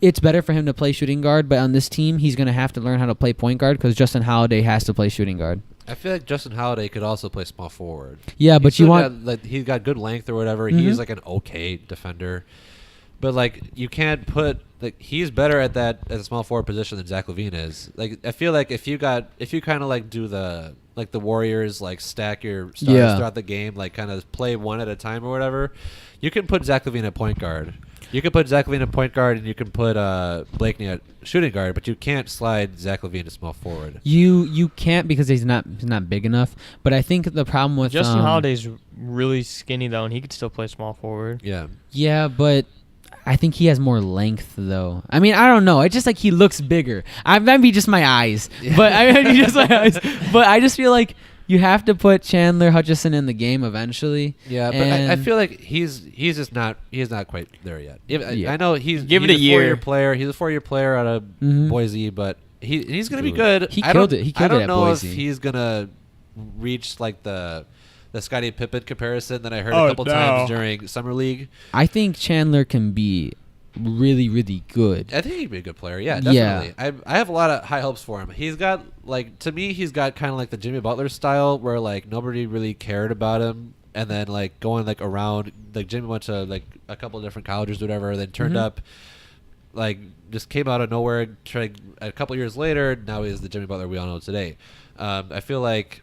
it's better for him to play shooting guard. But on this team, he's going to have to learn how to play point guard because Justin Holiday has to play shooting guard. I feel like Justin Holiday could also play small forward. Yeah, but He's you still want got, he's got good length or whatever. Mhm. He's like an okay defender, but like you can't put he's better at that as a small forward position than Zach LaVine is. Like I feel like if you kind of like do the Warriors like stack your stars Yeah. throughout the game, like kind of play one at a time or whatever, you can put Zach LaVine at point guard. You can put Zach LaVine at point guard and you can put Blakeney at shooting guard, but you can't slide Zach LaVine to small forward. you can't because he's not big enough. But I think the problem with Justin Holiday's really skinny though, and he could still play small forward. Yeah. Yeah, but I think he has more length though. I mean, I don't know. It's just like he looks bigger. Might be just my eyes, but I mean, just my eyes. But I just feel like you have to put Chandler Hutchison in the game eventually. Yeah, but I feel like he's not quite there yet. Yeah. I know he's Give it he's a year. 4-year player. He's a 4-year player out of Mhm. Boise, but he's gonna be Dude, good. he I killed don't- it. He killed I it don't at know Boise. if he's gonna reach like the Scottie Pippen comparison that I heard Oh, a couple no. times during summer league. I think Chandler can be really, really good. I think he'd be a good player. Yeah, Yeah. definitely. I have a lot of high hopes for him. He's got to me, he's got kind of like the Jimmy Butler style where like nobody really cared about him, and then like going like around like Jimmy went to like a couple of different colleges or whatever, then turned Mhm. up, like just came out of nowhere. A couple years later, now he's the Jimmy Butler we all know today. I feel like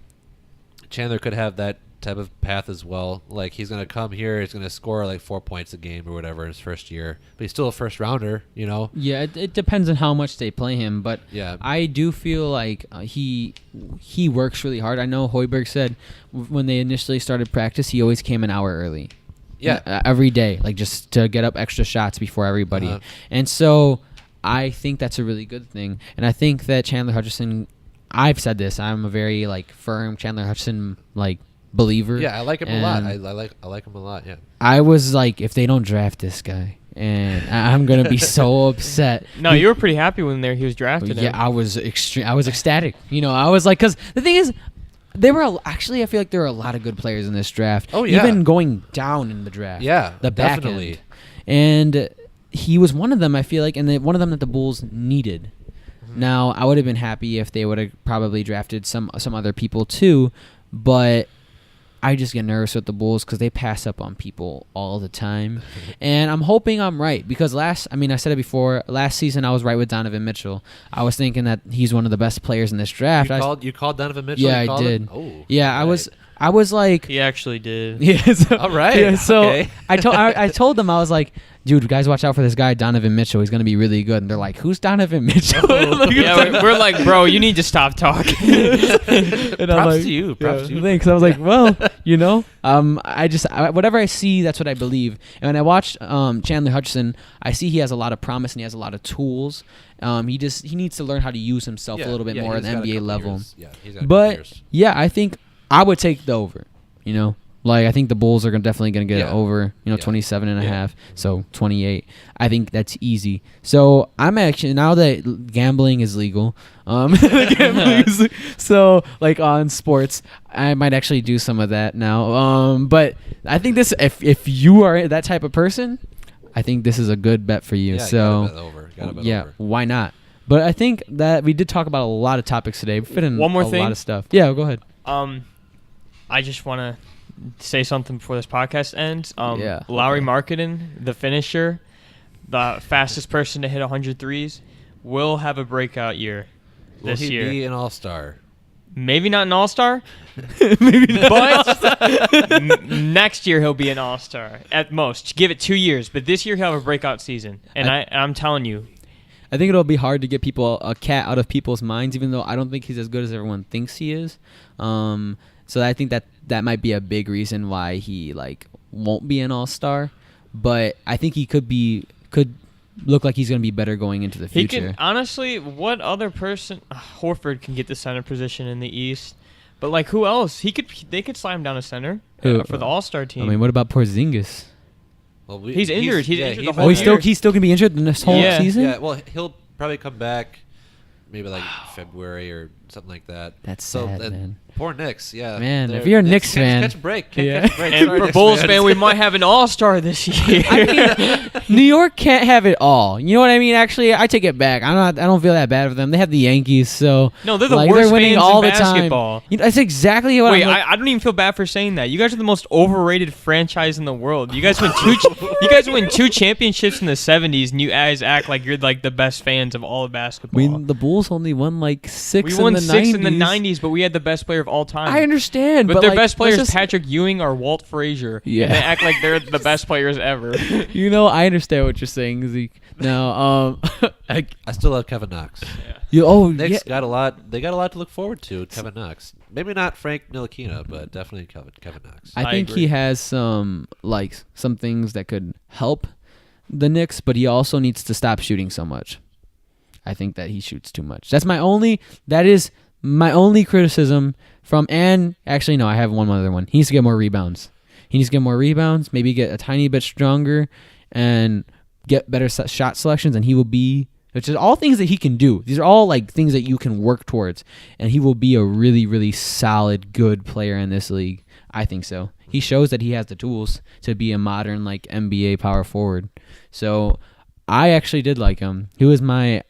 Chandler could have that type of path as well. Like he's gonna come here, he's gonna score like 4 points a game or whatever in his first year, but he's still a first rounder, you know. Yeah, it depends on how much they play him, but Yeah. I do feel like he works really hard. I know Hoiberg said when they initially started practice, he always came an hour early. Yeah. Every day, like just to get up extra shots before everybody. Uh-huh. And so I think that's a really good thing. And I think that Chandler Hutchison, I've said this, I'm a very like firm Chandler Hutchison like believer. Yeah, I like him a lot. And I like him a lot. Yeah. I was like, if they don't draft this guy, and I'm gonna be so upset. No, you were pretty happy when he was drafted. Yeah, I was I was ecstatic. You know, I was like, because the thing is, actually, I feel like there were a lot of good players in this draft. Oh, yeah. Even going down in the draft. Yeah, the back definitely. end. And he was one of them, I feel like, and one of them that the Bulls needed. Mm-hmm. Now, I would have been happy if they would have probably drafted some other people too, but I just get nervous with the Bulls because they pass up on people all the time. And I'm hoping I'm right because I said it before, last season I was right with Donovan Mitchell. I was thinking that he's one of the best players in this draft. You called Donovan Mitchell? Yeah, You I called did. him? Oh, yeah, right. I was like... He actually did. Yeah, so, All right. Yeah, so okay. I told them, I was like, dude, guys, watch out for this guy, Donovan Mitchell. He's going to be really good. And they're like, who's Donovan Mitchell? Yeah, we're like, bro, you need to stop talking. And I'm Props like, to you. Props to you. Thanks. I was like, well, you know, whatever I see, that's what I believe. And when I watched Chandler Hutchison, I see he has a lot of promise and he has a lot of tools. He needs to learn how to use himself a little bit more at the NBA level. Yeah, he's got a couple But years. yeah, I think I would take the over, you know. Like, I think the Bulls are definitely going to get it over, 27 and a half, so 28. I think that's easy. So, I'm actually, now that gambling is legal, so, like, on sports, I might actually do some of that now. But I think this, if you are that type of person, I think this is a good bet for you. Yeah, so, gotta bet over. Over. Why not? But I think that we did talk about a lot of topics today. We fit in One more a thing? lot of stuff. Yeah, go ahead. I just want to say something before this podcast ends. Yeah. Lowry Markkanen, the finisher, the fastest person to hit 100 threes, will have a breakout year this Will he year. be an all-star? Maybe not an all-star, Maybe not. but next year he'll be an all-star at most. Give it 2 years, but this year he'll have a breakout season. And I'm telling you. I think it'll be hard to get a cat out of people's minds, even though I don't think he's as good as everyone thinks he is. So I think that might be a big reason why he won't be an all-star. But I think he could look like he's going to be better going into the future. He can, honestly, what other person? Horford can get the center position in the East. But who else? They could slide him down to center Who? for the All-Star team. I mean, what about Porzingis? Well, He's injured. He's injured the whole Oh, year. he's still going to be injured in this whole season? Yeah, well, he'll probably come back maybe February or something like that. That's so, sad, man. Poor Knicks, yeah. Man, if you're a Knicks fan. Can't catch a break. Can't Yeah. catch a break. And Sorry, for Knicks Bulls fans. fan, we might have an all-star this year. I mean, New York can't have it all. You know what I mean? Actually, I take it back. I don't feel that bad for them. They have the Yankees, so No, they're the they're worst winning fans all in the time. basketball. You know, that's exactly what Wait, I'm like. I don't even feel bad for saying that. You guys are the most overrated franchise in the world. You guys win two championships in the 70s, and you guys act like you're the best fans of all of basketball. The Bulls only won 6 We won in the 6 90s. in the 90s, but we had the best player of all time. I understand, But their best let's players just- Patrick Ewing or Walt Frazier. Yeah. And they act like they're the best players ever. I understand what you're saying, Zeke. No, I still love Kevin Knox. yeah. Knicks got a lot. They got a lot to look forward to. with Kevin Knox. Maybe not Frank Ntilikina, but definitely Kevin Knox. I think agree. he has some things that could help the Knicks, but he also needs to stop shooting so much. I think that he shoots too much. That is my only criticism and actually no, I have one other one. He needs to get more rebounds. Maybe get a tiny bit stronger and get better shot selections, and he will be, which is all things that he can do. These are all things that you can work towards, and he will be a really, really solid, good player in this league. I think so. He shows that he has the tools to be a modern NBA power forward. So I actually did like him. He was my.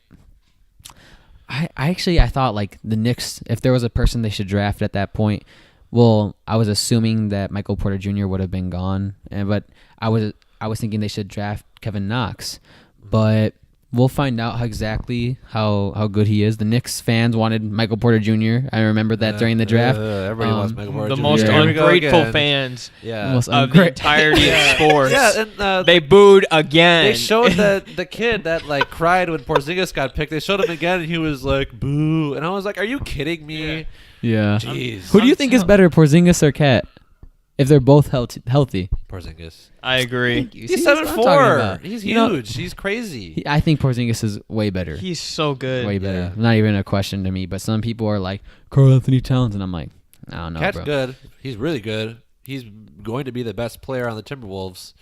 I thought the Knicks, if there was a person they should draft at that point, well, I was assuming that Michael Porter Jr. would have been gone, but I was thinking they should draft Kevin Knox. But we'll find out exactly how good he is. The Knicks fans wanted Michael Porter Jr. I remember that during the draft. Everybody wants Michael Porter The Jr. most Here we go ungrateful again. fans Yeah. Most of the entirety of sports. Yeah, and They booed again. they showed the kid that like cried when Porzingis got picked. They showed him again, and he was like, "Boo!" And I was like, "Are you kidding me?" Yeah. Jeez. Who do you think is better, Porzingis or Cat? If they're both healthy. Porzingis. I agree. He's 7'4". He's You know, huge. He's crazy. I think Porzingis is way better. He's so good. Way better. Yeah. Not even a question to me. But some people are like Karl Anthony Towns, and I'm like, I don't know, Cat's bro. good. He's really good. He's going to be the best player on the Timberwolves,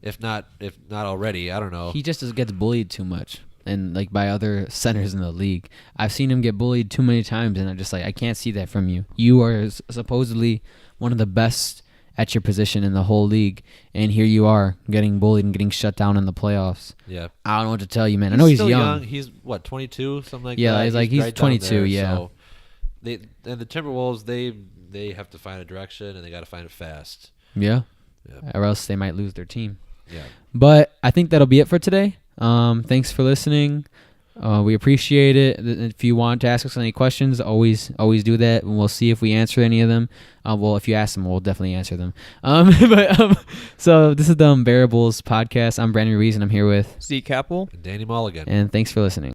if not already. I don't know. He just gets bullied too much, and like by other centers in the league. I've seen him get bullied too many times, and I'm just like, I can't see that from you. You are supposedly one of the best at your position in the whole league, and here you are getting bullied and getting shut down in the playoffs. Yeah. I don't know what to tell you, man. I know he's still young. He's what, 22, something like Yeah, that. he's right down 22, there, yeah. So the Timberwolves, they have to find a direction, and they got to find it fast. Yeah. Yeah. Or else they might lose their team. Yeah. But I think that'll be it for today. Thanks for listening. We appreciate it. If you want to ask us any questions, always do that, and we'll see if we answer any of them. Well, if you ask them, we'll definitely answer them. So this is the Unbearables podcast. I'm Brandon Ruiz, and I'm here with Zeke Cappel. And Danny Mulligan. and thanks for listening.